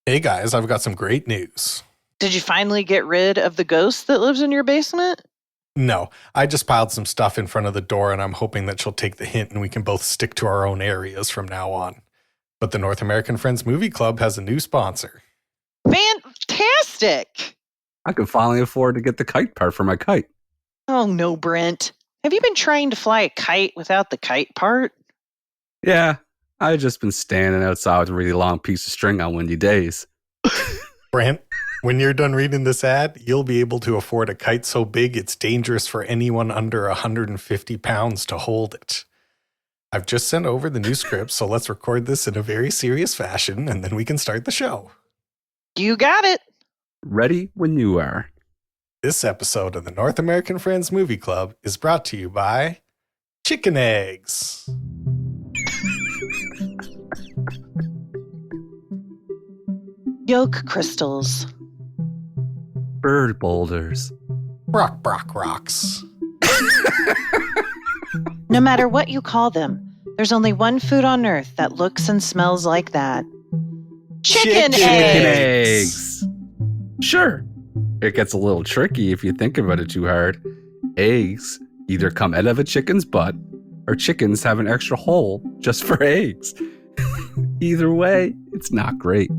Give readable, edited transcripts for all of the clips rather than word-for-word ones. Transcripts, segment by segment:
Hey guys, I've got some great news. Did you finally get rid of the ghost that lives in your basement? No, I just piled some stuff in front of the door and I'm hoping that she'll take the hint and we can both stick to our own areas from now on. But the North American Friends Movie Club has a new sponsor. Fantastic! I can finally afford to get the kite part for my kite. Oh no, Brent. Have you been trying to fly a kite without the kite part? Yeah, I've just been standing outside with a really long piece of string on windy days. Brent, when you're done reading this ad, you'll be able to afford a kite so big it's dangerous for anyone under 150 pounds to hold it. I've just sent over the new script, so let's record this in a very serious fashion and then we can start the show. You got it. Ready when you are. This episode of the North American Friends Movie Club is brought to you by Chicken Eggs. Yolk crystals. Bird boulders. Brock rocks. No matter what you call them, there's only one food on earth that looks and smells like that. Chicken eggs! Sure. It gets a little tricky if you think about it too hard. Eggs either come out of a chicken's butt or chickens have an extra hole just for eggs. Either way, it's not great.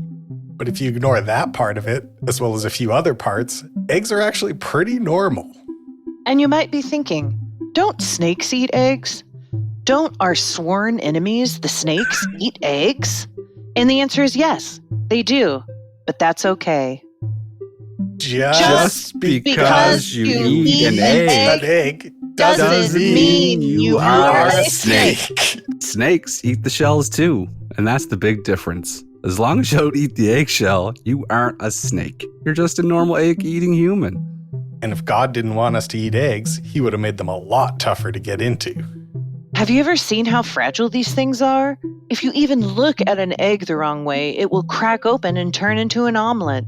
But if you ignore that part of it, as well as a few other parts, eggs are actually pretty normal. And you might be thinking, don't snakes eat eggs? Don't our sworn enemies, the snakes, eat eggs? And the answer is yes, they do. But that's okay. Just because you eat an egg doesn't mean you are a snake. Snakes eat the shells too, and that's the big difference. As long as you don't eat the eggshell, you aren't a snake. You're just a normal egg-eating human. And if God didn't want us to eat eggs, he would have made them a lot tougher to get into. Have you ever seen how fragile these things are? If you even look at an egg the wrong way, it will crack open and turn into an omelet.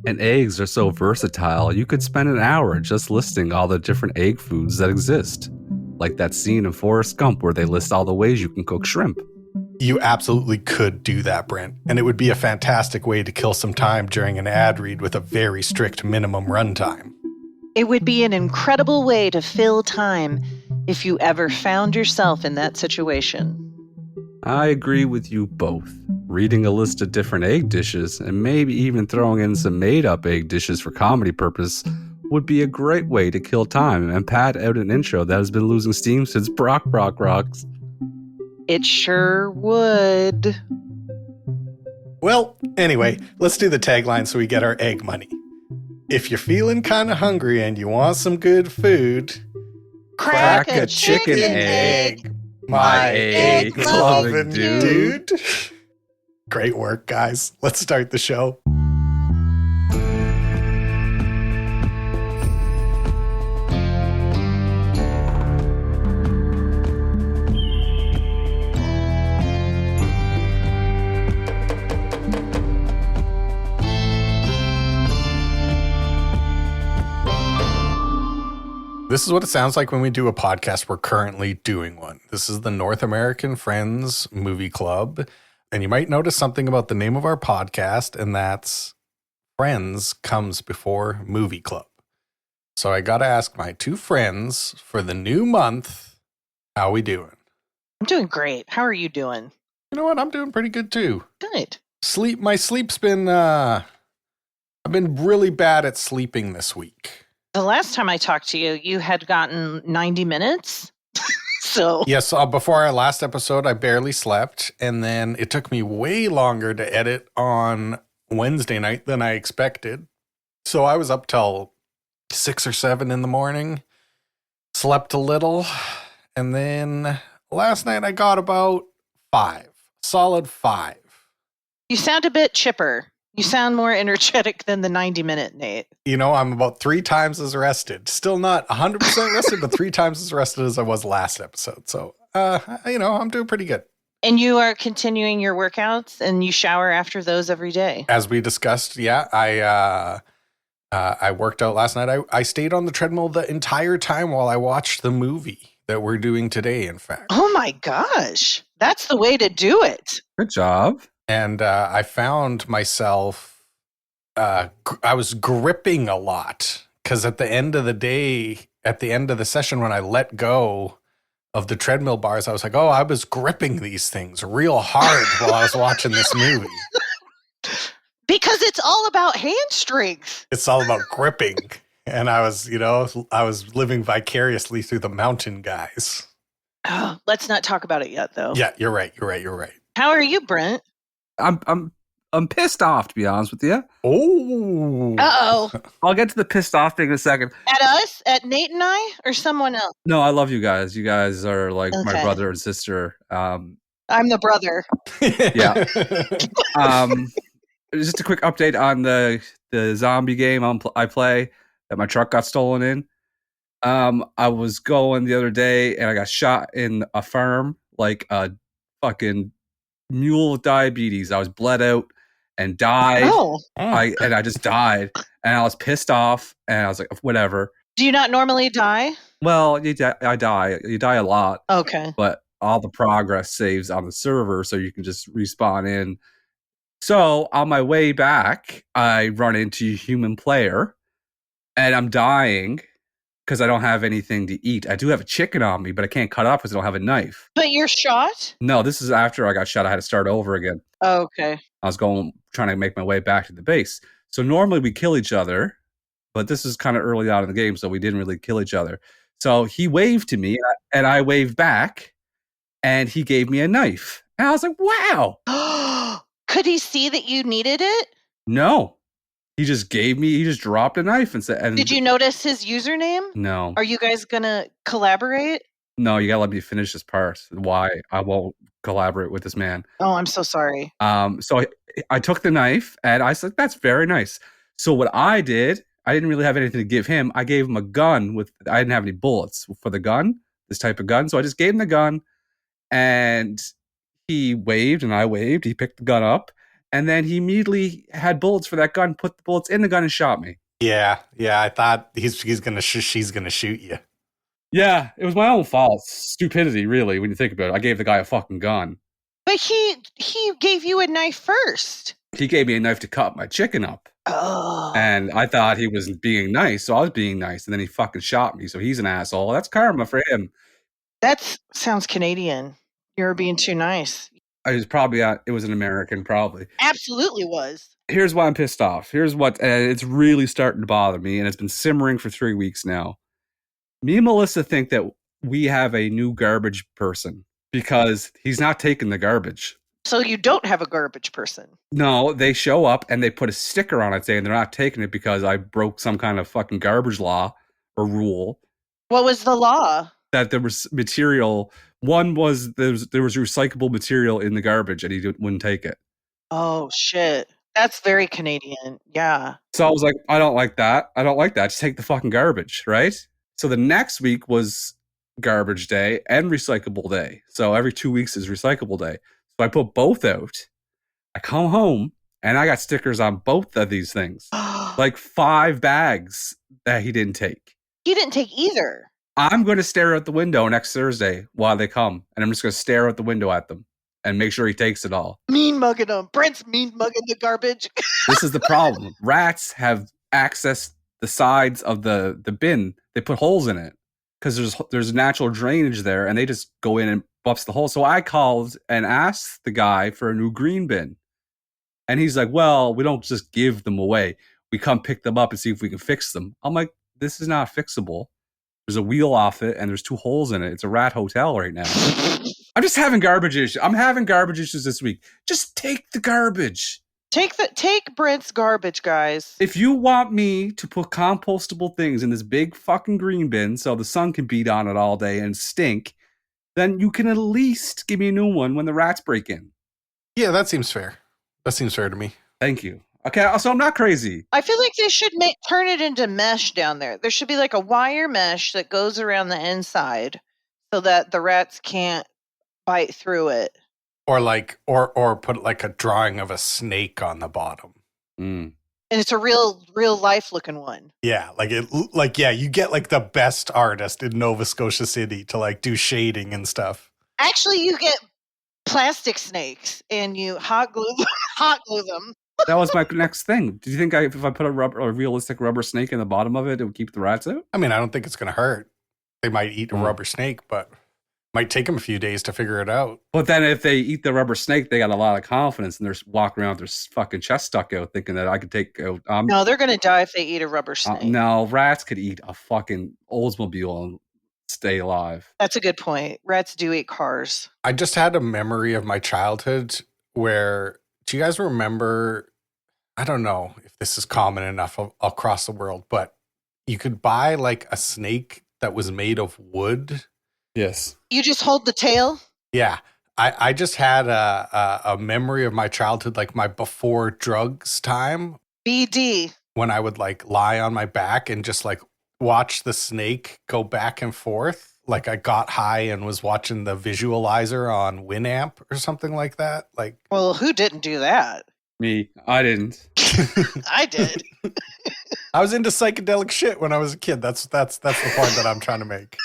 And eggs are so versatile, you could spend an hour just listing all the different egg foods that exist. Like that scene in Forrest Gump where they list all the ways you can cook shrimp. You absolutely could do that, Brent, and it would be a fantastic way to kill some time during an ad read with a very strict minimum runtime. It would be an incredible way to fill time if you ever found yourself in that situation. I agree with you both. Reading a list of different egg dishes and maybe even throwing in some made-up egg dishes for comedy purpose would be a great way to kill time and pad out an intro that has been losing steam since Brock rocks. It sure would. Well, anyway, let's do the tagline so we get our egg money. If you're feeling kind of hungry and you want some good food, Crack a chicken egg, my egg-loving dude. Great work, guys. Let's start the show. This is what it sounds like when we do a podcast. We're currently doing one. This is the North American Friends Movie Club. And you might notice something about the name of our podcast, and that's Friends comes before Movie Club. So I got to ask my two friends for the new month, how we doing? I'm doing great. How are you doing? You know what? I'm doing pretty good too. Good. My sleep's been, I've been really bad at sleeping this week. The last time I talked to you, you had gotten 90 minutes. So Yes, before our last episode, I barely slept, and then it took me way longer to edit on Wednesday night than I expected. So I was up till 6 or 7 in the morning, slept a little, and then last night I got about 5, solid 5. you sound a bit chipper. You sound more energetic than the 90-minute Nate. You know, I'm about 3 times as rested. Still not 100% rested, but 3 times as rested as I was last episode. So, I'm doing pretty good. And you are continuing your workouts and you shower after those every day. As we discussed, yeah, I worked out last night. I stayed on the treadmill the entire time while I watched the movie that we're doing today, in fact. Oh my gosh. That's the way to do it. Good job. And I found myself, I was gripping a lot because at the end of the day, at the end of the session, when I let go of the treadmill bars, I was like, oh, I was gripping these things real hard while I was watching this movie. Because it's all about hand strength. It's all about gripping. And I was, I was living vicariously through the mountain guys. Oh, let's not talk about it yet, though. Yeah, you're right. How are you, Brent? I'm pissed off, to be honest with you. Oh. Uh-oh. I'll get to the pissed off thing in a second. At us? At Nate and I? Or someone else? No, I love you guys. You guys are like my Okay. brother and sister. I'm the brother. Yeah. Just a quick update on the zombie game I play that my truck got stolen in. I was going the other day and I got shot in a farm like a fucking mule with diabetes. I was bled out and died. Oh. I just died and I was pissed off and I was like, whatever. Do you not normally die? Well, I die. You die a lot. Okay. But all the progress saves on the server, so you can just respawn in. So on my way back, I run into a human player, and I'm dying because I don't have anything to eat. I do have a chicken on me, but I can't cut up because I don't have a knife. But you're shot? No, this is after I got shot. I had to start over again. Oh, okay. I was trying to make my way back to the base. So normally we kill each other, but this is kind of early on in the game, so we didn't really kill each other. So he waved to me, and I waved back, and he gave me a knife. And I was like, wow. Could he see that you needed it? No. He just dropped a knife and said... Did you notice his username? No. Are you guys going to collaborate? No, you gotta let me finish this part. Why I won't collaborate with this man. Oh, I'm so sorry. So I took the knife, and I said, that's very nice. So what I did, I didn't really have anything to give him. I gave him a gun I didn't have any bullets for the gun, this type of gun. So I just gave him the gun, and he waved and I waved. He picked the gun up, and then he immediately had bullets for that gun, put the bullets in the gun and shot me. Yeah. I thought she's gonna shoot you. Yeah, it was my own fault. Stupidity, really, when you think about it. I gave the guy a fucking gun. But he gave you a knife first. He gave me a knife to cut my chicken up. Oh. And I thought he was being nice, so I was being nice, and then he fucking shot me, so he's an asshole. That's karma for him. That sounds Canadian. You're being too nice. It was an American, probably. Absolutely was. Here's why I'm pissed off. Here's what, it's really starting to bother me, and it's been simmering for 3 weeks now. Me and Melissa think that we have a new garbage person because he's not taking the garbage. So you don't have a garbage person? No, they show up and they put a sticker on it saying they're not taking it because I broke some kind of fucking garbage law or rule. What was the law? That there was material. One was there was recyclable material in the garbage and he wouldn't take it. Oh, shit. That's very Canadian. Yeah. So I was like, I don't like that. Just take the fucking garbage, right? So the next week was garbage day and recyclable day. So every 2 weeks is recyclable day. So I put both out. I come home and I got stickers on both of these things. Like 5 bags that he didn't take. He didn't take either. I'm going to stare out the window next Thursday while they come. And I'm just going to stare out the window at them and make sure he takes it all. Mean mugging them. Brent's mean mugging the garbage. This is the problem. Rats have accessed the sides of the bin. They put holes in it because there's natural drainage there, and they just go in and buffs the hole. So I called and asked the guy for a new green bin. And he's like, well, we don't just give them away. We come pick them up and see if we can fix them. I'm like, this is not fixable. There's a wheel off it, and there's 2 holes in it. It's a rat hotel right now. I'm just having garbage issues. I'm having garbage issues this week. Just take the garbage. Take Brent's garbage, guys. If you want me to put compostable things in this big fucking green bin so the sun can beat on it all day and stink, then you can at least give me a new one when the rats break in. Yeah, that seems fair. That seems fair to me. Thank you. Okay, so I'm not crazy. I feel like they should turn it into mesh down there. There should be like a wire mesh that goes around the inside so that the rats can't bite through it. Or put like a drawing of a snake on the bottom. Mm. And it's a real life looking one. Yeah, you get like the best artist in Nova Scotia City to like do shading and stuff. Actually, you get plastic snakes and you hot glue them. That was my next thing. Do you think if I put a realistic rubber snake in the bottom of it, it would keep the rats out? I mean, I don't think it's going to hurt. They might eat a rubber snake, but might take them a few days to figure it out. But then if they eat the rubber snake, they got a lot of confidence and they're walking around with their fucking chest stuck out thinking that I could take out... no, they're going to die if they eat a rubber snake. No, rats could eat a fucking Oldsmobile and stay alive. That's a good point. Rats do eat cars. I just had a memory of my childhood where, do you guys remember, I don't know if this is common enough across the world, but you could buy like a snake that was made of wood. Yes. You just hold the tail? Yeah. I just had a memory of my childhood, like my before drugs time. BD. When I would like lie on my back and just like watch the snake go back and forth. Like I got high and was watching the visualizer on Winamp or something like that. Like, well, who didn't do that? Me. I didn't. I did. I was into psychedelic shit when I was a kid. That's the point that I'm trying to make.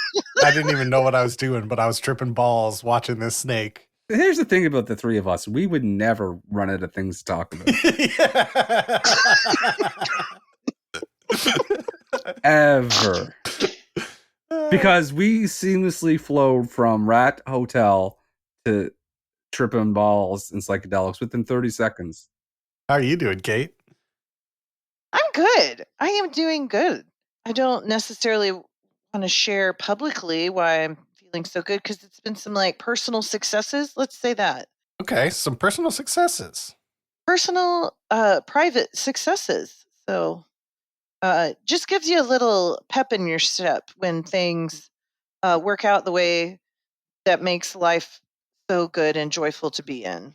I didn't even know what I was doing, but I was tripping balls watching this snake. Here's the thing about the three of us. We would never run out of things to talk about. Ever. Because we seamlessly flowed from Rat Hotel to tripping balls and psychedelics within 30 seconds. How are you doing, Kate? I'm good. I am doing good. I don't necessarily want to share publicly why I'm feeling so good because it's been some like personal successes. Let's say that. Okay, some personal successes. Personal, private successes. So just gives you a little pep in your step when things work out the way that makes life so good and joyful to be in.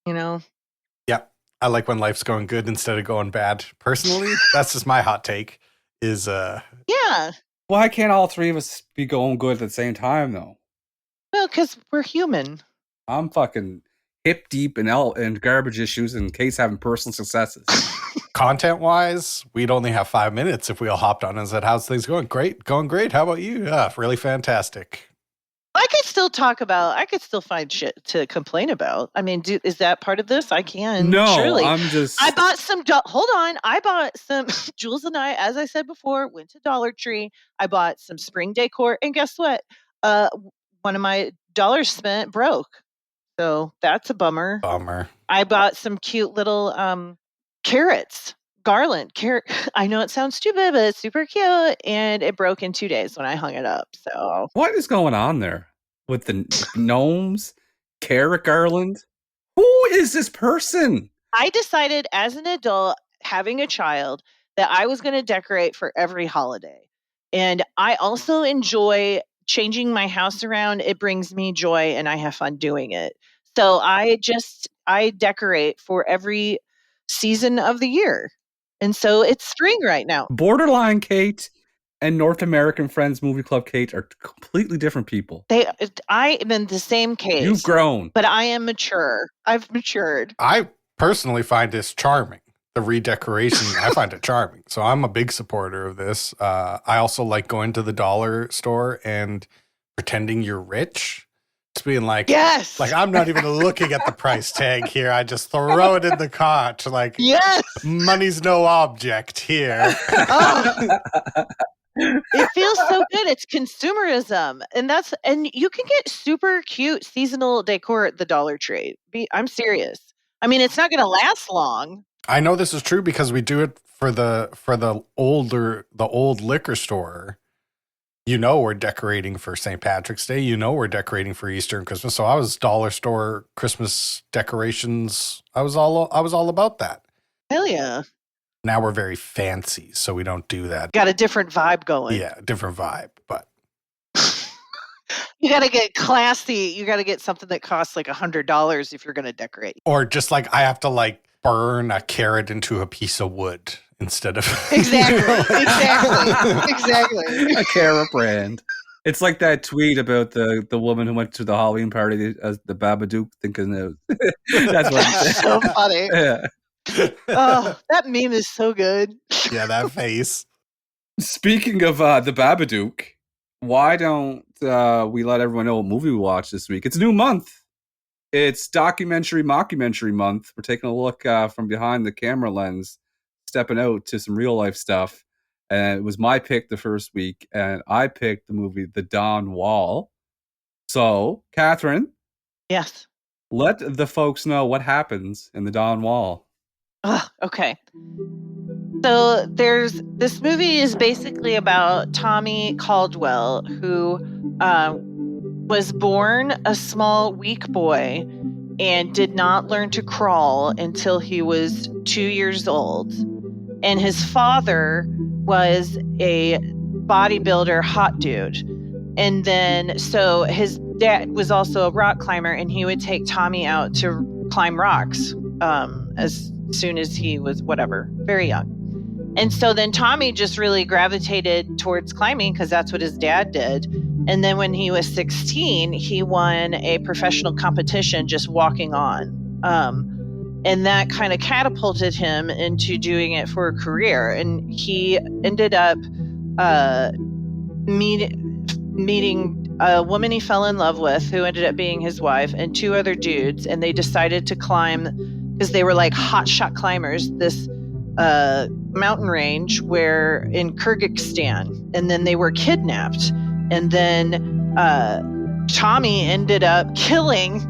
You know? Yeah. I like when life's going good instead of going bad. Personally, that's just my hot take is yeah. Why can't all three of us be going good at the same time though? Well, because we're human. I'm fucking hip deep in garbage issues and Kate's having personal successes. Content wise, we'd only have 5 minutes if we all hopped on and said, how's things going? Great. Going great. How about you? Yeah, really fantastic. I could still find shit to complain about. I mean, is that part of this? I can. No, surely. I bought some, hold on. I bought some, Jules and I, as I said before, went to Dollar Tree. I bought some spring decor. And guess what? One of my dollars spent broke. So that's a bummer. I bought some cute little carrots. Garland. I know it sounds stupid, but it's super cute. And it broke in 2 days when I hung it up. So what is going on there with the gnomes? Carrot garland? Who is this person? I decided as an adult having a child that I was going to decorate for every holiday. And I also enjoy changing my house around. It brings me joy and I have fun doing it. So I decorate for every season of the year. And so it's spring right now. Borderline Kate and North American Friends Movie Club Kate are completely different people. I am in the same case. You've grown. But I am mature. I've matured. I personally find this charming. The redecoration, I find it charming. So I'm a big supporter of this. I also like going to the dollar store and pretending you're rich. Just being like, yes, like I'm not even looking at the price tag here. I just throw it in the cart. Like, yes, money's no object here. Oh. It feels so good. It's consumerism. And you can get super cute seasonal decor at the Dollar Tree. I'm serious. I mean, it's not going to last long. I know this is true because we do it for the old liquor store. You know, we're decorating for St. Patrick's Day. You know, we're decorating for Easter and Christmas. So I was dollar store Christmas decorations. I was all about that. Hell yeah. Now we're very fancy, so we don't do that. Got a different vibe going. Yeah, different vibe, but you got to get classy. You got to get something that costs like $100 if you're going to decorate. Or just like I have to like burn a carrot into a piece of wood instead of exactly. A carrot brand. It's like that tweet about the woman who went to the Halloween party as the Babadook thinking that's what so funny. Yeah. Oh, that meme is so good. Yeah, that face. Speaking of the Babadook, why don't we let everyone know what movie we watched this week? It's a new month. It's mockumentary month. We're taking a look from behind the camera lens, stepping out to some real life stuff. And it was my pick the first week, and I picked the movie The Dawn Wall. So, Catherine, Yes. let the folks know what happens in The Dawn Wall. Okay. So this movie is basically about Tommy Caldwell, who was born a small, weak boy and did not learn to crawl until he was 2 years old. And his father was a bodybuilder, hot dude. And then, so his dad was also a rock climber, and he would take Tommy out to climb rocks as soon as he was very young. And so then Tommy just really gravitated towards climbing because that's what his dad did. And then when he was 16, he won a professional competition just walking on. And that kind of catapulted him into doing it for a career. And he ended up meeting a woman he fell in love with, who ended up being his wife, and 2 other dudes. And they decided to climb, because they were like hotshot climbers, this mountain range in Kyrgyzstan. And then they were kidnapped. And then Tommy ended up killing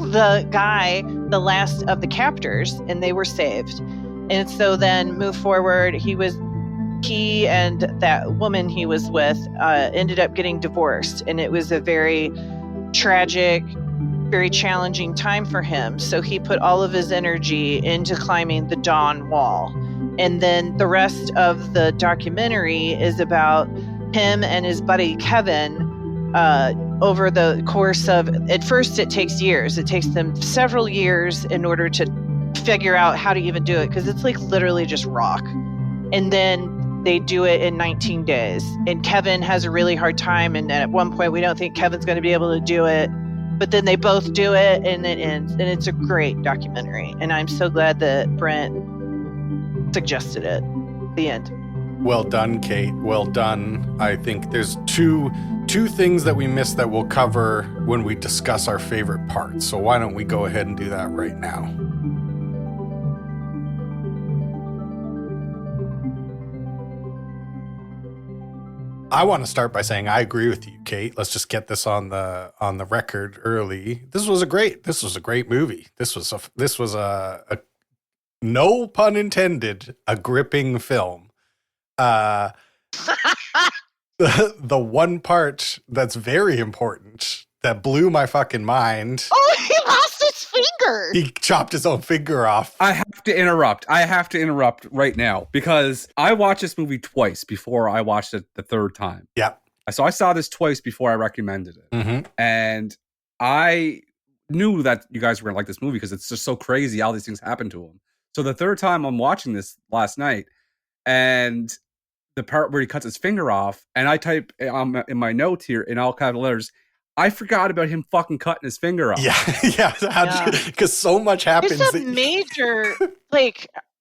the guy, the last of the captors, and they were saved. And so then move forward, he and that woman he was with ended up getting divorced, and it was a very tragic, very challenging time for him. So he put all of his energy into climbing the Dawn Wall. And then the rest of the documentary is about him and his buddy Kevin over the course of, at first it takes years. It takes them several years in order to figure out how to even do it, because it's like literally just rock. And then they do it in 19 days. And Kevin has a really hard time. And at one point, we don't think Kevin's going to be able to do it. But then they both do it, and it ends. And it's a great documentary. And I'm so glad that Brent suggested it. The end. Well done, Kate. Well done. I think there's two things that we missed that we'll cover when we discuss our favorite parts. So why don't we go ahead and do that right now? I want to start by saying I agree with you, Kate. Let's just get this on the record early. This was a great movie. This was a no pun intended, a gripping film. The one part that's very important that blew my fucking mind. Oh, he lost his finger. He chopped his own finger off. I have to interrupt right now, because I watched this movie twice before I watched it the third time. Yeah. So I saw this twice before I recommended it. Mm-hmm. And I knew that you guys were going to like this movie because it's just so crazy how these things happen to him. So the third time I'm watching this last night, and the part where he cuts his finger off, and I type in my notes here in all capital letters, I forgot about him fucking cutting his finger off. Yeah. Because so much happens. It's a major,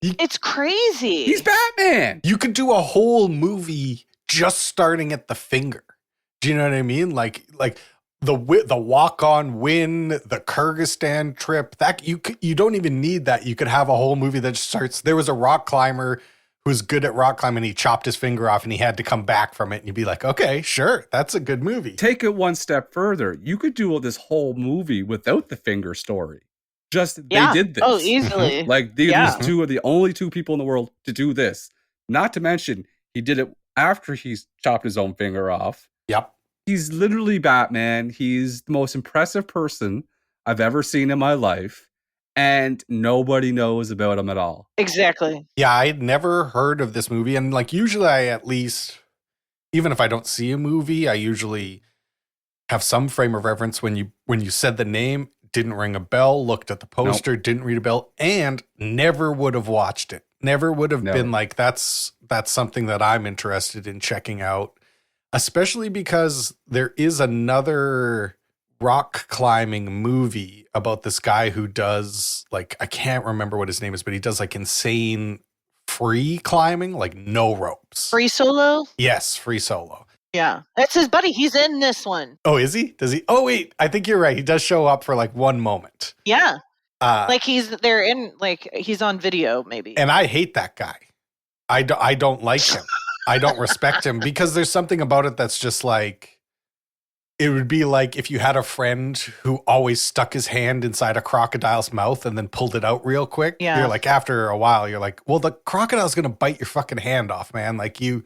it's crazy. He's Batman. You could do a whole movie just starting at the finger. Do you know what I mean? Like the walk-on win, the Kyrgyzstan trip. That you don't even need that. You could have a whole movie that just starts. There was a rock climber who was good at rock climbing. He chopped his finger off and he had to come back from it. And you'd be like, okay, sure, that's a good movie. Take it one step further. You could do this whole movie without the finger story. They did this. Oh, easily. Like these two are the only two people in the world to do this. Not to mention, he did it after he's chopped his own finger off. Yep. He's literally Batman. He's the most impressive person I've ever seen in my life. And nobody knows about him at all. Exactly. Yeah, I'd never heard of this movie. And usually I at least, even if I don't see a movie, I usually have some frame of reference when you said the name, didn't ring a bell, looked at the poster, didn't read a bell, and never would have watched it. Never would have been like, that's something that I'm interested in checking out. Especially because there is another rock climbing movie about this guy who does I can't remember what his name is, but he does insane free climbing, no ropes. Free solo? Yes, free solo. Yeah. That's his buddy. He's in this one. Oh, is he? Does he? Oh, wait. I think you're right. He does show up for like one moment. Yeah. Uh, Like he's on video maybe. and I hate that guy. I don't like him. I don't respect him because there's something about it that's just like, it would be like if you had a friend who always stuck his hand inside a crocodile's mouth and then pulled it out real quick. Yeah. You're like, after a while, you're like, well, the crocodile's going to bite your fucking hand off, man. Like you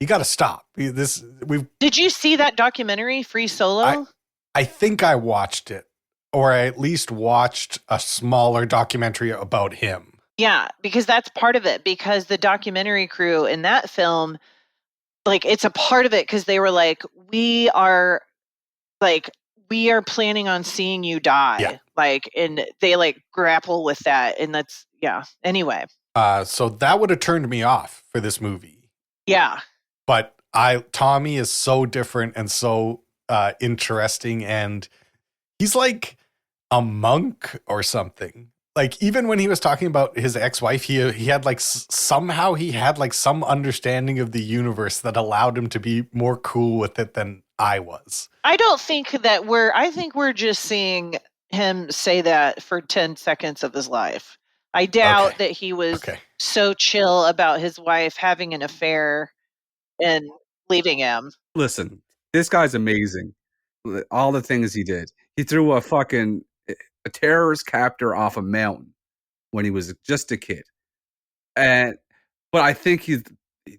got to stop. Did you see that documentary, Free Solo? I think I watched it, or I at least watched a smaller documentary about him. Yeah, because that's part of it. Because the documentary crew in that film, like, it's a part of it because they were like, we are planning on seeing you die. Yeah. Like, and they like grapple with that. And that's, yeah. Anyway. So that would have turned me off for this movie. Yeah. But Tommy is so different and so interesting, and he's like a monk or something. Like, even when he was talking about his ex-wife, he had like somehow he had like some understanding of the universe that allowed him to be more cool with it than I was. I don't think that I think we're just seeing him say that for 10 seconds of his life. I doubt that he was so chill about his wife having an affair and leaving him. Listen, this guy's amazing. All the things he did. He threw a terrorist captor off a mountain when he was just a kid. But I think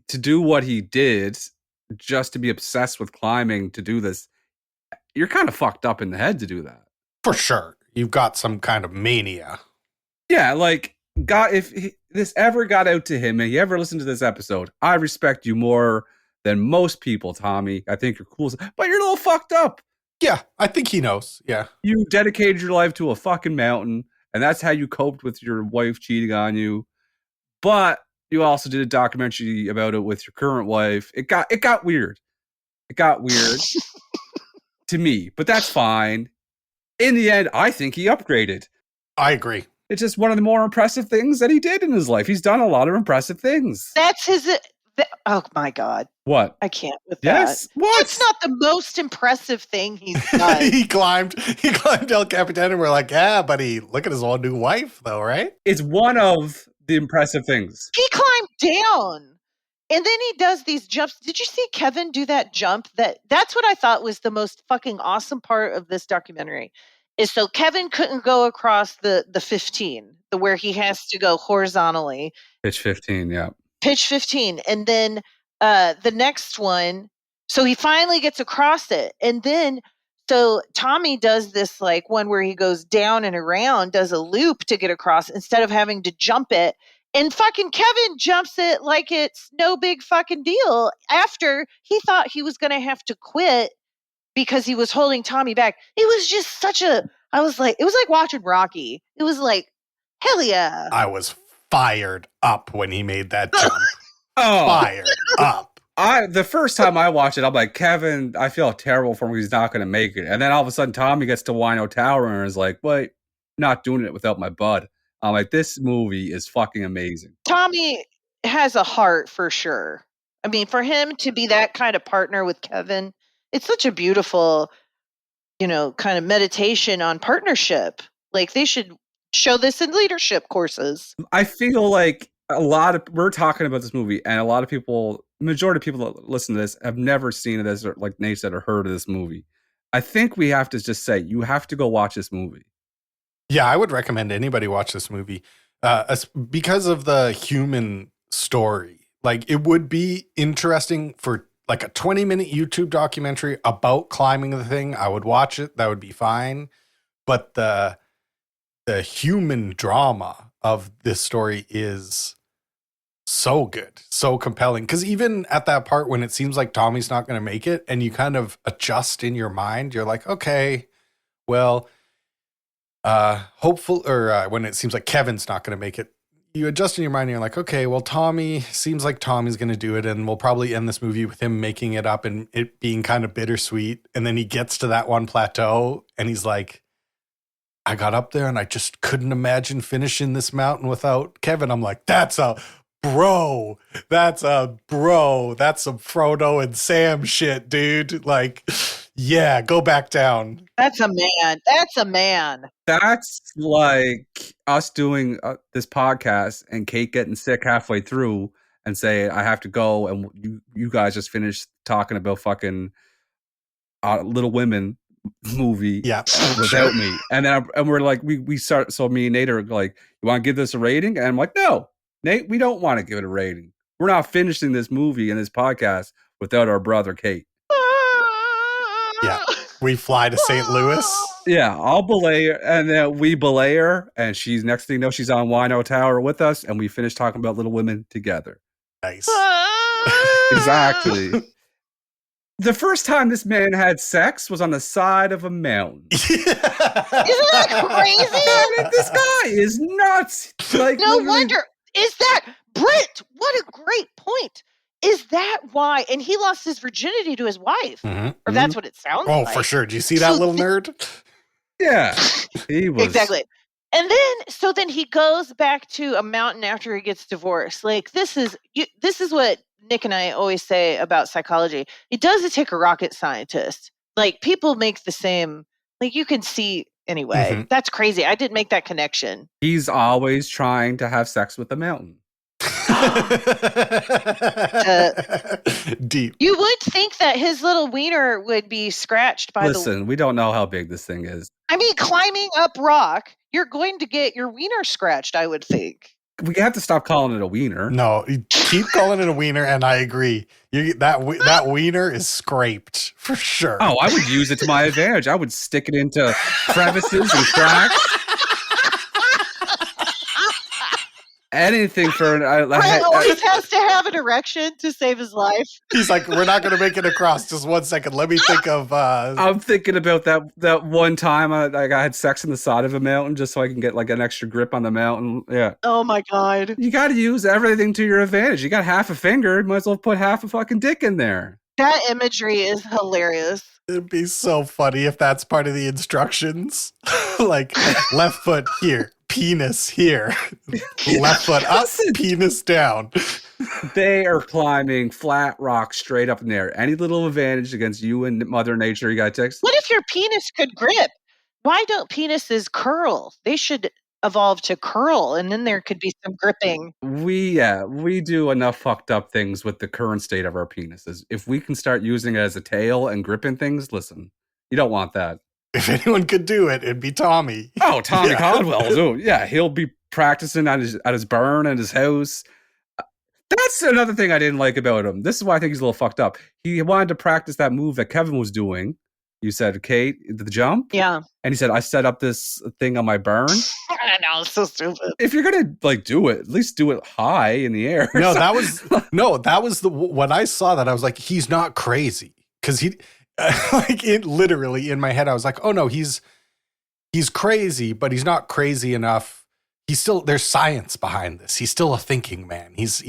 to do what he did, just to be obsessed with climbing, to do this, you're kind of fucked up in the head to do that. For sure. You've got some kind of mania. Yeah, like, God, if this ever got out to him and he ever listened to this episode, I respect you more than most people, Tommy. I think you're cool, but you're a little fucked up. Yeah, I think he knows. Yeah. You dedicated your life to a fucking mountain, and that's how you coped with your wife cheating on you. But you also did a documentary about it with your current wife. It got weird. It got weird to me, but that's fine. In the end, I think he upgraded. I agree. It's just one of the more impressive things that he did in his life. He's done a lot of impressive things. That's his... oh my God. What? I can't with yes? that. What? That's not the most impressive thing he's done. he climbed El Capitan, and we're like, yeah, buddy, look at his old new wife, though, right? It's one of the impressive things. He climbed down. And then he does these jumps. Did you see Kevin do that jump? That's what I thought was the most fucking awesome part of this documentary. Is so Kevin couldn't go across the 15, where he has to go horizontally. Pitch 15, yeah. Pitch 15. And then the next one, so he finally gets across it. And then, so Tommy does this like one where he goes down and around, does a loop to get across instead of having to jump it. And fucking Kevin jumps it like it's no big fucking deal after he thought he was going to have to quit because he was holding Tommy back. It was just it was like watching Rocky. It was like, hell yeah. I was fired up when he made that jump. Fired up. The first time I watched it, I'm like, Kevin, I feel terrible for him. He's not going to make it. And then all of a sudden, Tommy gets to Wino Tower and is like, wait, not doing it without my bud. I'm like, this movie is fucking amazing. Tommy has a heart for sure. I mean, for him to be that kind of partner with Kevin, it's such a beautiful, kind of meditation on partnership. Like, they should show this in leadership courses. I feel like we're talking about this movie, and a lot of people, majority of people that listen to this have never seen this, or like Nate said, or heard of this movie. I think we have to just say, you have to go watch this movie. Yeah, I would recommend anybody watch this movie because of the human story. Like, it would be interesting for like a 20-minute YouTube documentary about climbing the thing. I would watch it. That would be fine. But the human drama of this story is so good, so compelling. Because even at that part when it seems like Tommy's not going to make it, and you kind of adjust in your mind, you're like, okay, well, hopeful, or when it seems like Kevin's not going to make it, you adjust in your mind and you're like, okay, well, seems like Tommy's going to do it, and we'll probably end this movie with him making it up and it being kind of bittersweet. And then he gets to that one plateau and he's like, I got up there and I just couldn't imagine finishing this mountain without Kevin. I'm like, that's a Bro, that's some Frodo and Sam shit, dude. Like, yeah, go back down. That's a man. That's a man. That's like us doing this podcast and Kate getting sick halfway through and say, I have to go. And you guys just finished talking about fucking Little Women movie without me. And then we're like, we start. So me and Nate are like, you want to give this a rating? And I'm like, no, Nate, we don't want to give it a rating. We're not finishing this movie and this podcast without our brother Kate. Yeah, we fly to St. Louis. Yeah, I'll belay her, and then we belay her, and she's next thing you know, she's on Wino Tower with us, and we finish talking about Little Women together. Nice. Exactly. The first time this man had sex was on the side of a mountain. Isn't that crazy? I mean, this guy is nuts. Like, no wonder. Is that Brent? What a great point. Is that why? And he lost his virginity to his wife. Or that's what it sounds like. Oh, for sure. Do you see that little nerd? Yeah. He was. Exactly. And then he goes back to a mountain after he gets divorced. Like, this is what Nick and I always say about psychology. It doesn't take a rocket scientist. Like, people make the same, like, you can see anyway. That's crazy. I didn't make that connection. He's always trying to have sex with the mountain. Deep. You would think that his little wiener would be scratched by Listen, we don't know how big this thing is. I mean, climbing up rock, you're going to get your wiener scratched, I would think. We have to stop calling it a wiener. No, keep calling it a wiener, and I agree. That wiener is scraped for sure. Oh, I would use it to my advantage. I would stick it into crevices and cracks. Anything for Brent always has to have an erection to save his life. He's like, we're not going to make it across. Just 1 second. Let me think of. I'm thinking about that one time I had sex on the side of a mountain just so I can get like an extra grip on the mountain. Yeah. Oh my God. You got to use everything to your advantage. You got half a finger. Might as well put half a fucking dick in there. That imagery is hilarious. It'd be so funny if that's part of the instructions. Like, left foot here. Penis here. Left foot up, penis down. They are climbing flat rock straight up in there. Any little advantage against you and Mother Nature, you got to take. What if your penis could grip? Why don't penises curl? They should evolve to curl, and then there could be some gripping. We do enough fucked up things with the current state of our penises. If we can start using it as a tail and gripping things, listen, you don't want that. If anyone could do it, it'd be Tommy. Oh, Tommy Caldwell. Oh, yeah, he'll be practicing at his barn and his house. That's another thing I didn't like about him. This is why I think he's a little fucked up. He wanted to practice that move that Kevin was doing. You said, Kate, the jump? Yeah. And he said, I set up this thing on my barn. I know, it's so stupid. If you're going to do it, at least do it high in the air. No, that was when I saw that, I was like, he's not crazy. Because he... like it literally in my head, I was like, oh no, he's crazy, but he's not crazy enough. There's science behind this. He's still a thinking man. He's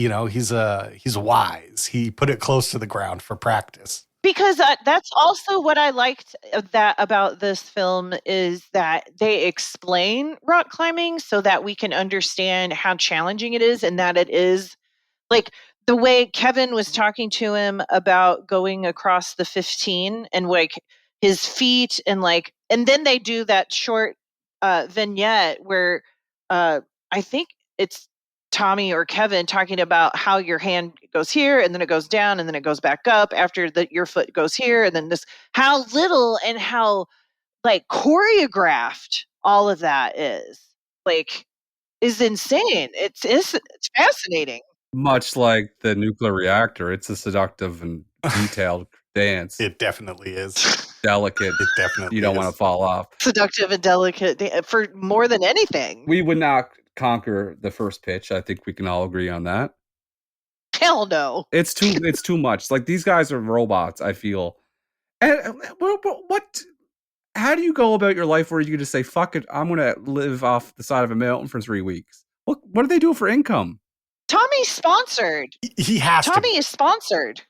wise. He put it close to the ground for practice. Because that's also what I liked about this film is that they explain rock climbing so that we can understand how challenging it is and that it is like the way Kevin was talking to him about going across the 15 and like his feet and then they do that short vignette where I think it's Tommy or Kevin talking about how your hand goes here and then it goes down and then it goes back up after your foot goes here and then this, how little and how like choreographed all of that is insane. It's fascinating. Much like the nuclear reactor, it's a seductive and detailed dance. It definitely is. Delicate. It definitely You don't want to fall off. Seductive and delicate for more than anything. We would not conquer the first pitch. I think we can all agree on that. Hell no. It's too much. Like, these guys are robots, I feel. And what? How do you go about your life where you just say, fuck it, I'm going to live off the side of a mountain for 3 weeks? What do they do for income? Tommy's sponsored. He has to. Tommy is sponsored.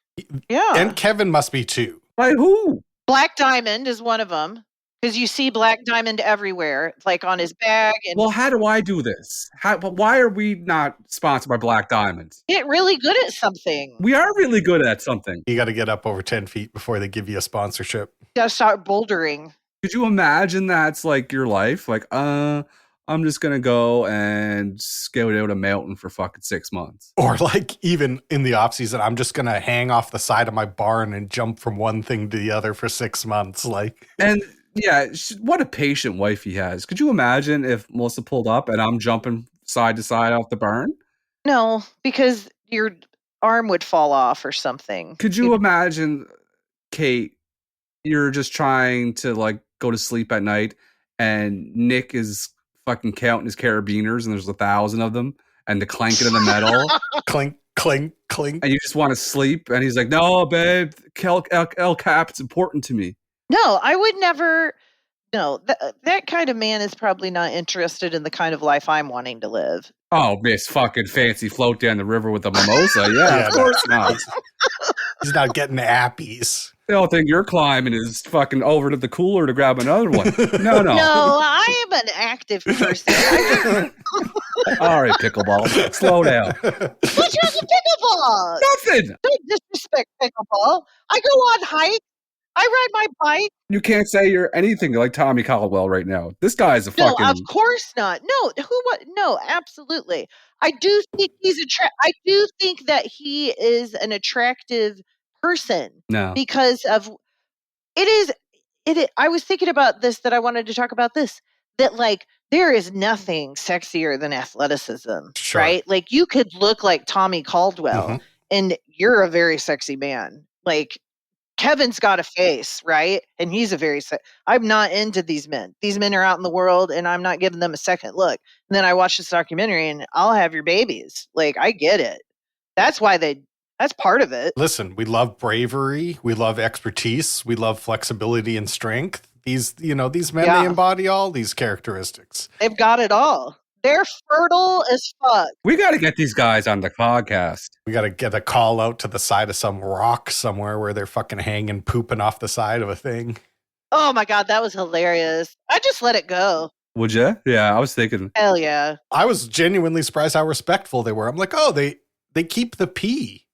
Yeah. And Kevin must be too. By who? Black Diamond is one of them. Because you see Black Diamond everywhere, like on his bag. And Well, how do I do this? But why are we not sponsored by Black Diamond? get really good at something. We are really good at something. You got to get up over 10 feet before they give you a sponsorship. You gotta start bouldering. Could you imagine that's like your life? Like, I'm just gonna go and scout out a mountain for fucking 6 months. Or like even in the off season, I'm just going to hang off the side of my barn and jump from one thing to the other for 6 months. Like, And yeah, what a patient wife he has. Could you imagine if Melissa pulled up and I'm jumping side to side off the barn? No, because your arm would fall off or something. Could you imagine, Kate, you're just trying to like go to sleep at night and Nick is fucking counting his carabiners and there's 1,000 of them and the clanking of the metal clink, clink, clink. and you just want to sleep and he's like, no, babe, El Cap, it's important to me. No, I would never. No, that kind of man is probably not interested in the kind of life I'm wanting to live. Oh, Miss fucking fancy float down the river with a mimosa. Yeah, of course not. He's not getting appies. The only thing you're climbing is fucking over to the cooler to grab another one. No. No, I am an active person. All right, pickleball. Slow down. What's wrong with pickleball? Nothing. Don't disrespect pickleball. I go on hike. I ride my bike. You can't say you're anything like Tommy Caldwell right now. This guy's a No, fucking... of course not. No, no, absolutely. I do think I do think that he is an attractive person No. because of I was thinking about this, that I wanted to talk about this, that like there is nothing sexier than athleticism, Sure. right? Like you could look like Tommy Caldwell Mhm. and you're a very sexy man. Like Kevin's got a face, right? And he's a very I'm not into these men. These men are out in the world and I'm not giving them a second look. And then I watch this documentary and I'll have your babies. Like I get it. That's part of it. Listen, we love bravery. We love expertise. We love flexibility and strength. These men, they embody all these characteristics. They've got it all. They're fertile as fuck. We got to get these guys on the podcast. We got to get a call out to the side of some rock somewhere where they're fucking hanging, pooping off the side of a thing. Oh my God, that was hilarious. I just let it go. Would you? Yeah, I was thinking. Hell yeah. I was genuinely surprised how respectful they were. I'm like, oh, they keep the pee.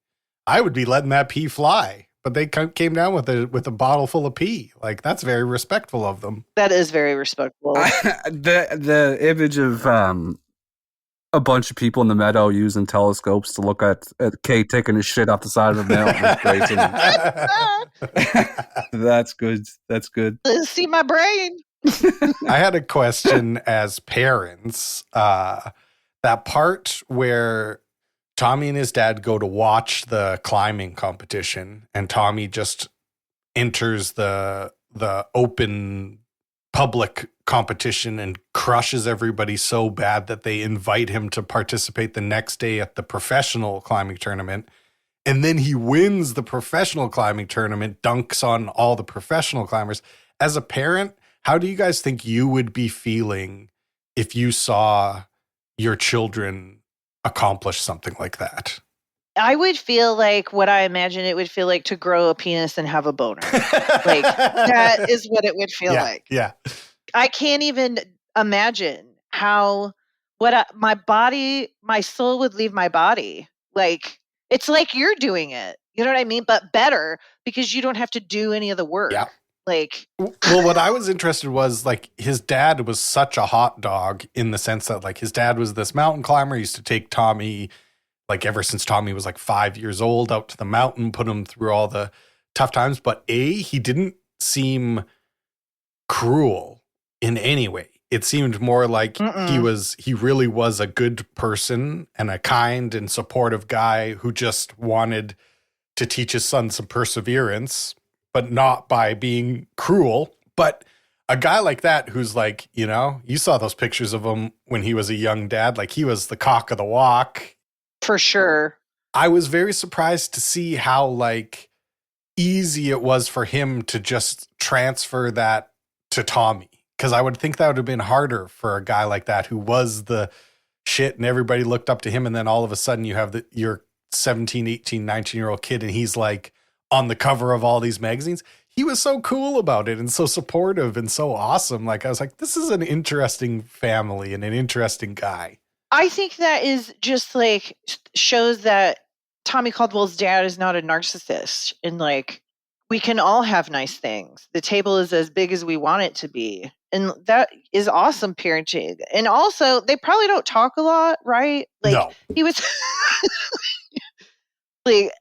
I would be letting that pee fly. But they came down with a bottle full of pee. Like, that's very respectful of them. That is very respectful. The image of a bunch of people in the meadow using telescopes to look at Kate taking his shit off the side of the mountain is great to me. That's good. That's good. Let's see my brain. I had a question as parents. That part where Tommy and his dad go to watch the climbing competition and Tommy just enters the open public competition and crushes everybody so bad that they invite him to participate the next day at the professional climbing tournament. And then he wins the professional climbing tournament, dunks on all the professional climbers. As a parent, how do you guys think you would be feeling if you saw your children accomplish something like that? I would feel like what I imagine it would feel like to grow a penis and have a boner. Like that is what it would feel like. Yeah. I can't even imagine how my soul would leave my body. Like it's like you're doing it. You know what I mean? But better because you don't have to do any of the work. Yeah. Like, well, what I was interested was like his dad was such a hot dog in the sense that like his dad was this mountain climber. He used to take Tommy, like ever since Tommy was like 5 years old, out to the mountain, put him through all the tough times. But he didn't seem cruel in any way. It seemed more like he really was a good person and a kind and supportive guy who just wanted to teach his son some perseverance, but not by being cruel. But a guy like that who's like, you saw those pictures of him when he was a young dad, like he was the cock of the walk. For sure. I was very surprised to see how like easy it was for him to just transfer that to Tommy. Because I would think that would have been harder for a guy like that who was the shit and everybody looked up to him. And then all of a sudden you have your 17, 18, 19-year-old kid and he's like on the cover of all these magazines. he was so cool about it and so supportive and so awesome. Like, I was like, this is an interesting family and an interesting guy. I think that is just like shows that Tommy Caldwell's dad is not a narcissist, and like we can all have nice things. The table is as big as we want it to be. And that is awesome parenting. And also, they probably don't talk a lot, right? Like No. he was like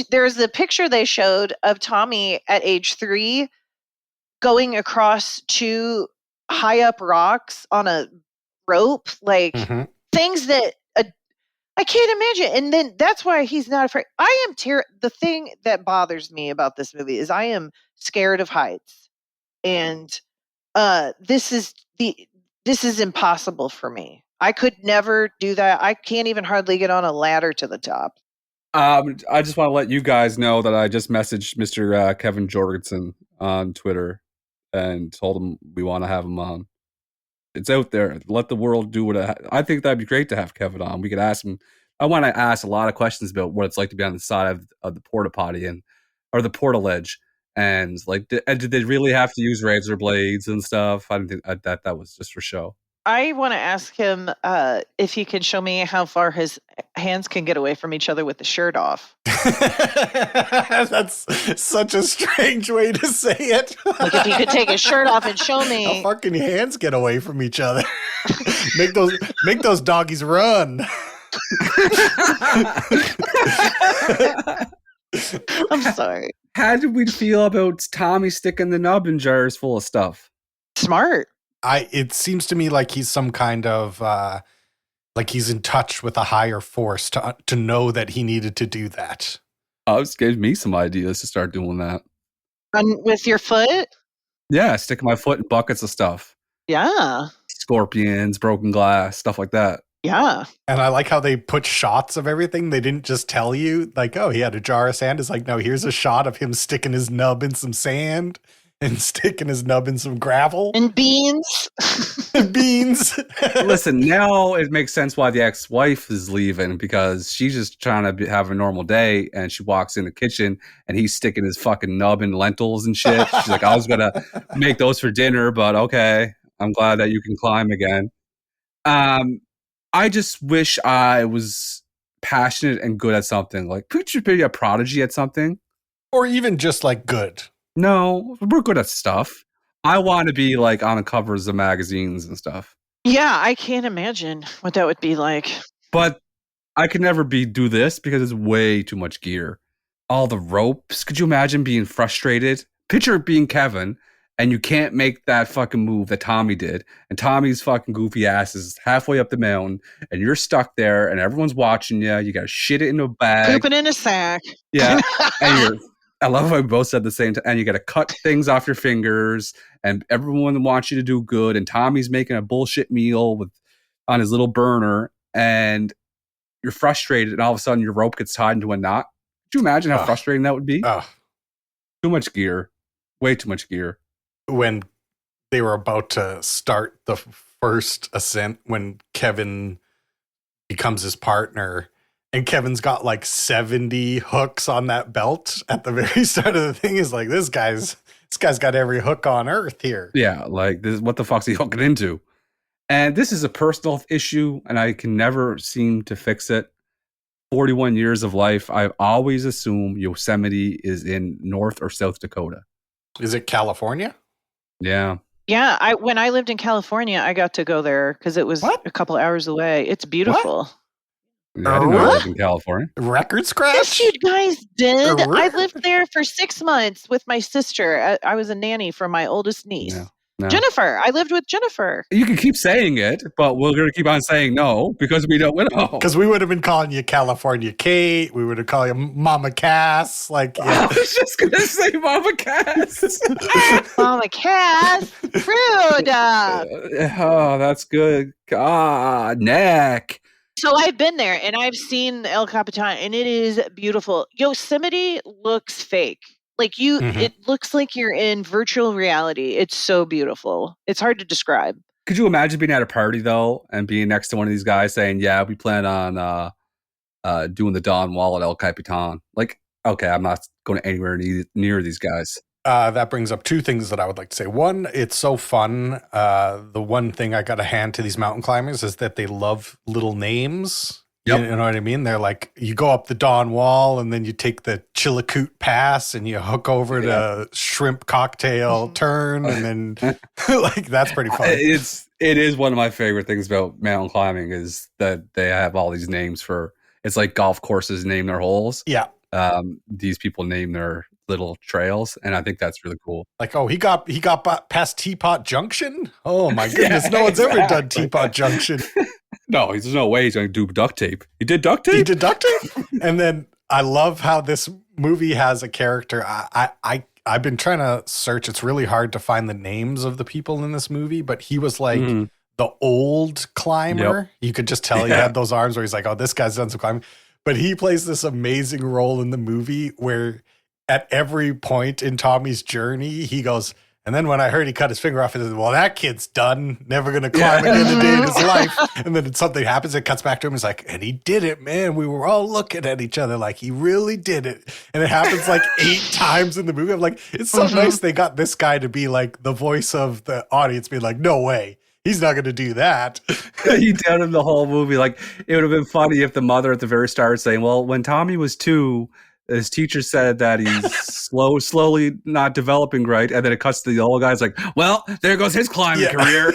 there's a picture they showed of Tommy at age 3 going across 2 high up rocks on a rope, like things that I can't imagine. And then that's why he's not afraid. I am the thing that bothers me about this movie is I am scared of heights. And this is impossible for me. I could never do that. I can't even hardly get on a ladder to the top. I just want to let you guys know that I just messaged Mr. Kevin Jorgeson on Twitter and told him we want to have him on. It's out there. Let the world do what I think that'd be great to have Kevin on. We could ask him. I want to ask a lot of questions about what it's like to be on the side of the porta potty or the porta ledge. And like, did they really have to use razor blades and stuff? I didn't think that was just for show. I want to ask him if he can show me how far his hands can get away from each other with the shirt off. That's such a strange way to say it. Like if he could take his shirt off and show me. How far can your hands get away from each other? make those doggies run. I'm sorry. How did we feel about Tommy sticking the nub in jars full of stuff? Smart. It seems to me like he's some kind of like he's in touch with a higher force to know that he needed to do that. It gave me some ideas to start doing that. With your foot? Yeah, sticking my foot in buckets of stuff. Yeah. Scorpions, broken glass, stuff like that. Yeah. And I like how they put shots of everything. They didn't just tell you, like, oh, he had a jar of sand. It's like, no, here's a shot of him sticking his nub in some sand and sticking his nub in some gravel. And beans. Beans. Listen, now it makes sense why the ex-wife is leaving, because she's just trying to have a normal day, and she walks in the kitchen and he's sticking his fucking nub in lentils and shit. She's like, I was going to make those for dinner, but okay. I'm glad that you can climb again. I just wish I was passionate and good at something. Like, could you be a prodigy at something? Or even just like good. No, we're good at stuff. I want to be like on the covers of magazines and stuff. Yeah, I can't imagine what that would be like. But I could never do this because it's way too much gear. All the ropes. Could you imagine being frustrated? Picture being Kevin, and you can't make that fucking move that Tommy did. And Tommy's fucking goofy ass is halfway up the mountain, and you're stuck there, and everyone's watching you. You got to shit it in a bag. Poop it in a sack. Yeah. And I love how we both said the same time. And you got to cut things off your fingers, and everyone wants you to do good. And Tommy's making a bullshit meal on his little burner, and you're frustrated, and all of a sudden your rope gets tied into a knot. Could you imagine how frustrating that would be? Too much gear. Way too much gear. When they were about to start the first ascent, when Kevin becomes his partner, and Kevin's got like 70 hooks on that belt at the very start of the thing, is like, this guy's got every hook on earth here. Yeah, like what the fuck's he hooking into? And this is a personal issue, and I can never seem to fix it. 41 years of life, I've always assumed Yosemite is in North or South Dakota. Is it California? Yeah. Yeah, when I lived in California, I got to go there because it was a couple hours away. It's beautiful. Yeah, I didn't know I lived in California. Record scratch? Yes, you guys did. I lived there for 6 months with my sister. I was a nanny for my oldest niece. No. Jennifer. I lived with Jennifer. You can keep saying it, but we're going to keep on saying no because we don't know. Because we would have been calling you California Kate. We would have called you Mama Cass. Like, yeah. I was just going to say Mama Cass. Mama Cass. Rude. Oh, that's good. God, neck. So I've been there and I've seen El Capitan and it is beautiful. Yosemite looks fake. Like it looks like you're in virtual reality. It's so beautiful. It's hard to describe. Could you imagine being at a party though and being next to one of these guys saying, "Yeah, we plan on doing the Dawn Wall at El Capitan." Like, okay, I'm not going anywhere near these guys. That brings up two things that I would like to say. One, it's so fun. The one thing I got to hand to these mountain climbers is that they love little names. Yep. You know what I mean? They're like, you go up the Dawn Wall and then you take the Chillicoot Pass and you hook over to Shrimp Cocktail Turn. And then like, that's pretty fun. It is one of my favorite things about mountain climbing is that they have all these names for, it's like golf courses name their holes. Yeah. These people name their little trails, and I think that's really cool. Like, oh, he got past Teapot Junction? Oh my goodness, no one's ever done Teapot Junction. No, there's no way he's going to do duct tape. He did duct tape? He did duct tape? And then I love how this movie has a character. I've been trying to search. It's really hard to find the names of the people in this movie, but he was like the old climber. Yep. You could just tell he had those arms where he's like, oh, this guy's done some climbing. But he plays this amazing role in the movie where at every point in Tommy's journey, he goes, and then when I heard he cut his finger off, he said, well, that kid's done. Never going to climb again a day in his life. And then something happens. It cuts back to him. He's like, and he did it, man. We were all looking at each other like he really did it. And it happens like 8 times in the movie. I'm like, it's so nice they got this guy to be like the voice of the audience being like, no way. He's not going to do that. He did him the whole movie. Like, it would have been funny if the mother at the very start saying, well, when Tommy was 2, his teacher said that he's slowly not developing right. And then it cuts to the old guy's like, well, there goes his climbing career.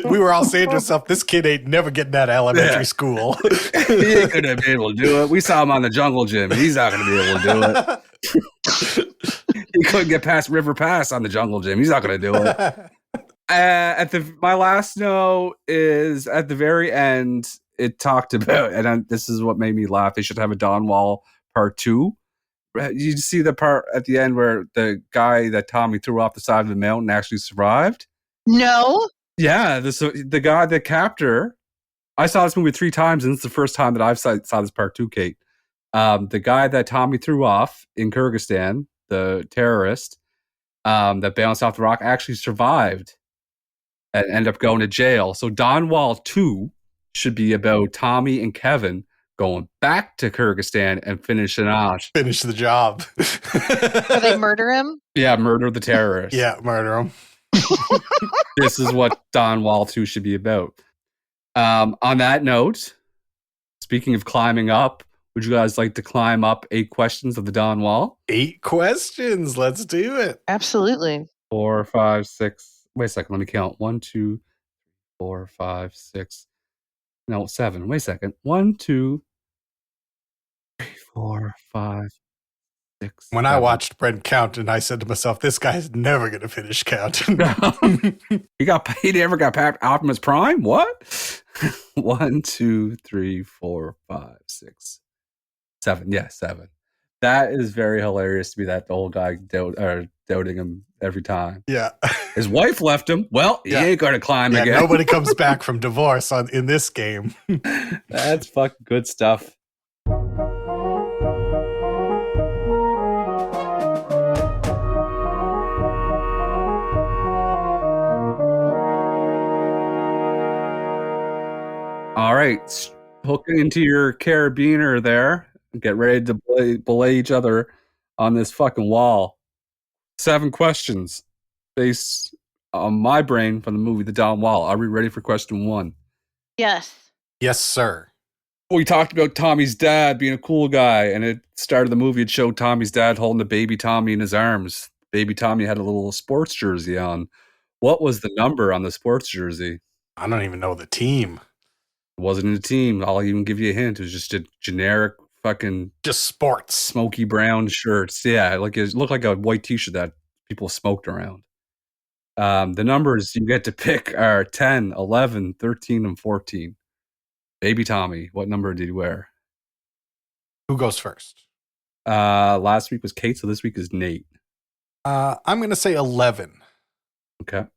We were all saying to ourselves, this kid ain't never getting out of elementary school. He ain't going to be able to do it. We saw him on the jungle gym. He's not going to be able to do it. He couldn't get past River Pass on the jungle gym. He's not going to do it. My last note is at the very end, it talked about, and this is what made me laugh. They should have a Dawn Wall part 2. You see the part at the end where the guy that Tommy threw off the side of the mountain actually survived? No. Yeah, the guy, the captor. I saw this movie 3 times, and it's the first time that I've saw this part 2, Kate. The guy that Tommy threw off in Kyrgyzstan, the terrorist that bounced off the rock, actually survived and ended up going to jail. So Dawn Wall 2 should be about Tommy and Kevin going back to Kyrgyzstan and finishing off. Finish the job. Or they murder him? Yeah, murder the terrorist. Yeah, murder him. This is what Dawn Wall 2 should be about. On that note, speaking of climbing up, would you guys like to climb up 8 questions of the Dawn Wall? 8 questions. Let's do it. Absolutely. 4, 5, 6. Wait a second. Let me count. 1, 2, 4, 5, 6. No, 7. Wait a second. 1, 2, 3, 4, 5, 6. When 7. I watched Brent count, and I said to myself, "This guy's never going to finish counting." He never got past Optimus Prime. What? 1, 2, 3, 4, 5, 6, 7. Yeah, 7. That is very hilarious to be that the old guy doubting him every time. Yeah. His wife left him. Well, he ain't going to climb again. Nobody comes back from divorce in this game. That's fucking good stuff. All right. Hook into your carabiner there. Get ready to belay each other on this fucking wall. 7 questions based on my brain from the movie The Dawn Wall. Are we ready for question 1? Yes. Yes, sir. We talked about Tommy's dad being a cool guy, and it started the movie. It showed Tommy's dad holding the baby Tommy in his arms. Baby Tommy had a little sports jersey on. What was the number on the sports jersey? I don't even know the team. It wasn't a team. I'll even give you a hint. It was just a generic fucking just sports smoky brown shirts. Yeah, like it looked like a white t-shirt that people smoked around. The numbers you get to pick are 10, 11, 13, and 14. Baby Tommy, what number did he wear? Who goes first? Last week was Kate, so this week is Nate. I'm going to say 11. Okay.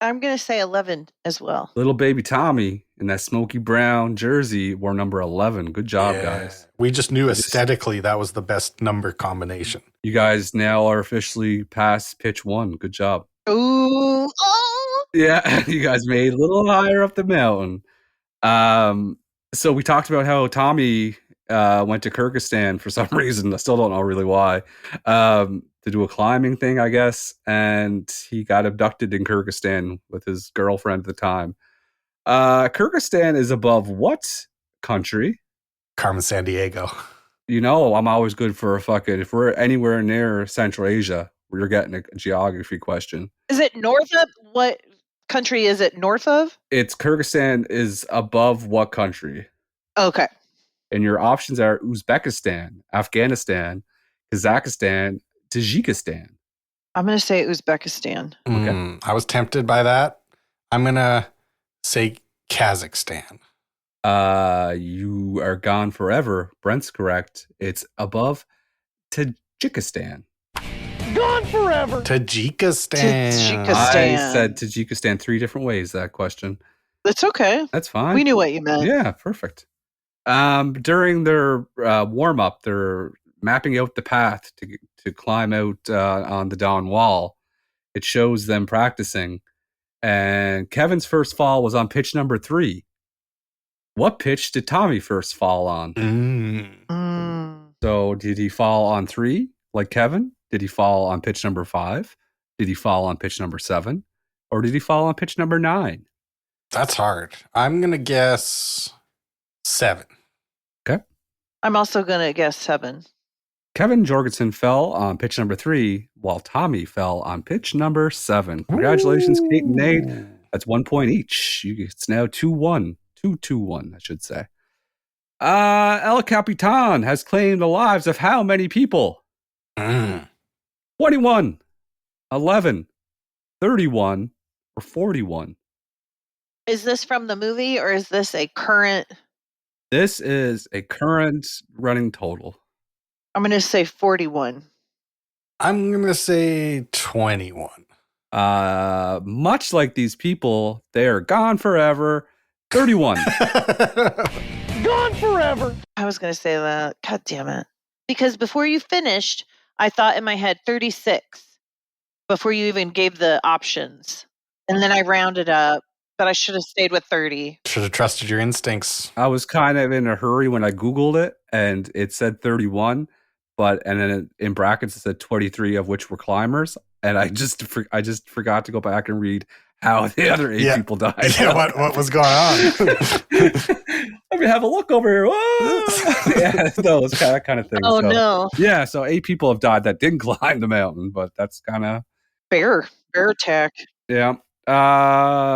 I'm going to say 11 as well. Little baby Tommy in that smoky brown jersey wore number 11. Good job, guys. We just knew aesthetically that was the best number combination. You guys now are officially past pitch 1. Good job. Ooh. Oh. Yeah, you guys made a little higher up the mountain. So we talked about how Tommy went to Kyrgyzstan for some reason. I still don't know really why. To do a climbing thing, I guess. And he got abducted in Kyrgyzstan with his girlfriend at the time. Kyrgyzstan is above what country? Carmen San Diego. You know, I'm always good for a fucking, if we're anywhere near Central Asia, we're getting a geography question. Is it north of? What country is it north of? It's Kyrgyzstan is above what country? Okay. And your options are Uzbekistan, Afghanistan, Kazakhstan, Tajikistan. I'm going to say Uzbekistan. Okay. I was tempted by that. I'm going to say Kazakhstan. You are gone forever. Brent's correct. It's above Tajikistan. Gone forever. Tajikistan. I said Tajikistan 3 different ways, that question. That's okay. That's fine. We knew what you meant. Yeah, perfect. During their warm-up, they're mapping out the path to climb out on the Dawn Wall. It shows them practicing. And Kevin's first fall was on pitch number 3. What pitch did Tommy first fall on? So did he fall on 3 like Kevin? Did he fall on pitch number 5? Did he fall on pitch number 7? Or did he fall on pitch number 9? That's hard. I'm going to guess 7. Okay. I'm also going to guess 7. Kevin Jorgeson fell on pitch number 3, while Tommy fell on pitch number 7. Congratulations, Kate and Nate. That's 1 point each. It's now 2-1. 2-2-1, I should say. El Capitan has claimed the lives of how many people? 21, 11, 31, or 41. Is this from the movie or is this a current? This is a current running total. I'm going to say 41. I'm going to say 21. Much like these people, they are gone forever. 31. Gone forever. I was going to say that. God damn it. Because before you finished, I thought in my head 36 before you even gave the options. And then I rounded up, but I should have stayed with 30. Should have trusted your instincts. I was kind of in a hurry when I Googled it, and it said 31, and then in brackets it said 23, of which were climbers. And I just forgot to go back and read how the other 8 people died. Yeah, what was going on? Let me have a look over here. Yeah, those kind of things. Oh, no. Yeah, so 8 people have died that didn't climb the mountain, but that's kind of... Bear attack. Yeah.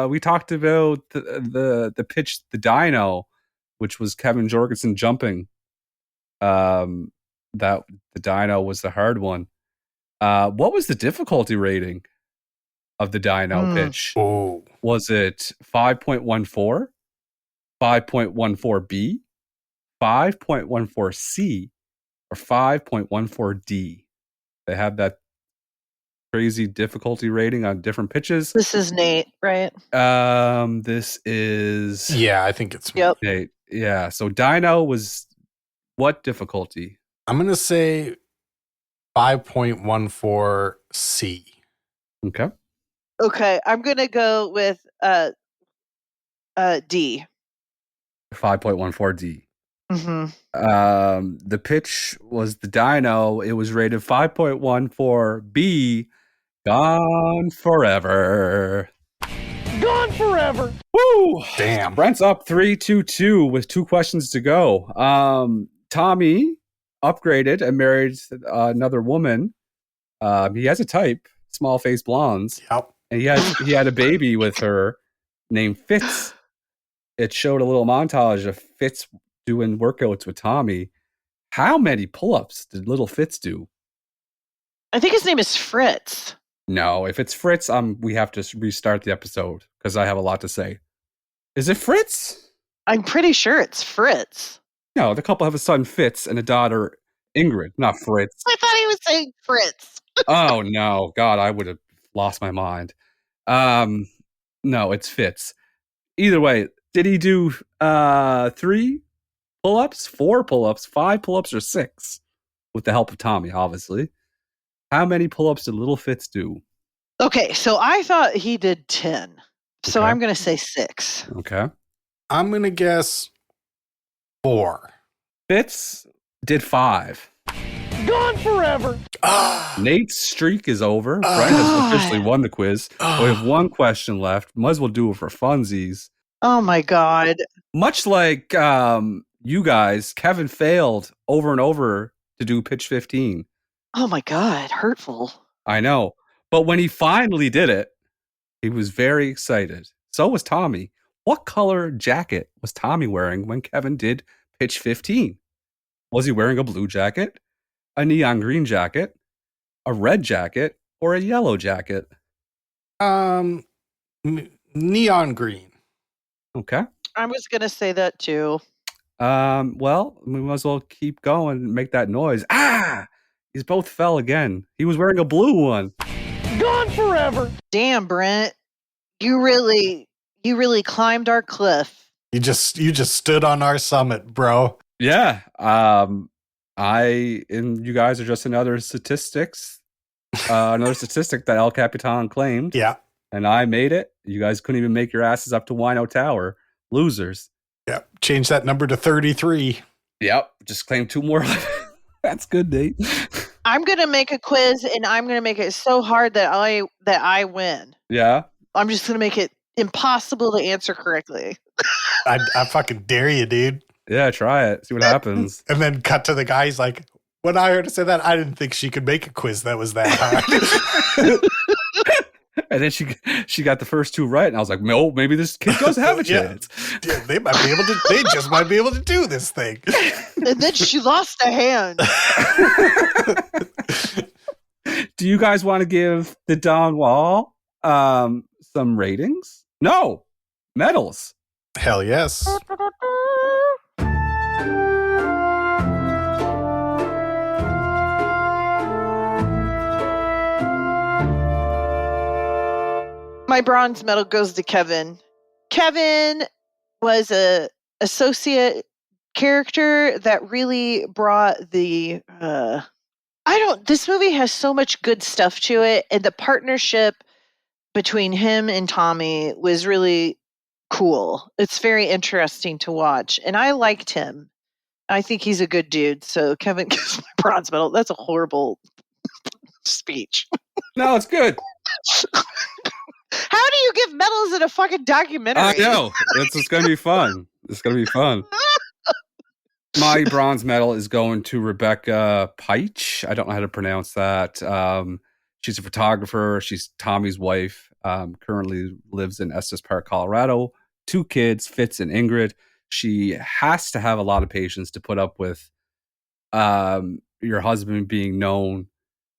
We talked about the pitch, the dyno, which was Kevin Jorgeson jumping. That the dyno was the hard one. What was the difficulty rating of the dyno pitch? Oh. Was it 5.14, 5.14B, 5.14C, or 5.14D? They have that crazy difficulty rating on different pitches. This is Nate, right? This is... Yeah, I think it's Yep. Nate. Yeah, so dyno was what difficulty? I'm going to say 5.14C. Okay. Okay, I'm going to go with D. 5.14D. Mm-hmm. The pitch was the dyno. It was rated 5.14B. Gone forever. Gone forever. Woo! Damn. Brent's up 3-2-2 with 2 questions to go. Tommy upgraded and married another woman. He has a type, small-faced blondes. Yep. And he had a baby with her named Fitz. It showed a little montage of Fitz doing workouts with Tommy. How many pull-ups did little Fitz do? I think his name is Fritz. No, if it's Fritz, we have to restart the episode because I have a lot to say. Is it Fritz? I'm pretty sure it's Fritz. No, the couple have a son, Fitz, and a daughter, Ingrid, not Fritz. I thought he was saying Fritz. Oh, no. God, I would have lost my mind. No, it's Fitz. Either way, did he do 3 pull-ups, 4 pull-ups, 5 pull-ups, or 6? With the help of Tommy, obviously. How many pull-ups did little Fitz do? Okay, so I thought he did 10. So Okay. I'm going to say 6. Okay. I'm going to guess 4. Fitz did 5. Gone forever. Nate's streak is over. Brent has officially won the quiz. We have one question left. Might as well do it for funsies. Oh my God. Much like you guys, Kevin failed over and over to do pitch 15. Oh my God. Hurtful. I know. But when he finally did it, he was very excited. So was Tommy. What color jacket was Tommy wearing when Kevin did pitch 15? Was he wearing a blue jacket, a neon green jacket, a red jacket, or a yellow jacket? Neon green. Okay. I was going to say that too. Well, we might as well keep going and make that noise. Ah! These both fell again. He was wearing a blue one. Gone forever. Damn, Brent. You really climbed our cliff. You just stood on our summit, bro. Yeah. And you guys are just another statistic that El Capitan claimed. Yeah. And I made it. You guys couldn't even make your asses up to Wino Tower. Losers. Yeah. Change that number to 33. Yep. Just claim 2 more. That's good, Nate. I'm going to make a quiz and I'm going to make it so hard that I win. Yeah. I'm just going to make it impossible to answer correctly. I fucking dare you, dude. Yeah, try it. See what happens. And then cut to the guy. He's like, when I heard her say that, I didn't think she could make a quiz that was that hard. And then she got the first 2 right, and I was like, no, maybe this kid does have a chance. Yeah, they just might be able to do this thing. And then she lost a hand. Do you guys want to give the Don Wall some ratings? No. Medals. Hell yes. My bronze medal goes to Kevin. Kevin was a associate character that really brought the this movie has so much good stuff to it, and the partnership between him and Tommy was really cool. It's very interesting to watch, and I liked him. I think he's a good dude, so Kevin gets my bronze medal. That's a horrible speech. No, it's good. How do you give medals in a fucking documentary? I know. It's going to be fun. It's going to be fun. My bronze medal is going to Rebecca Peich. I don't know how to pronounce that. She's a photographer. She's Tommy's wife. Currently lives in Estes Park, Colorado. 2 kids, Fitz and Ingrid. She has to have a lot of patience to put up with your husband being known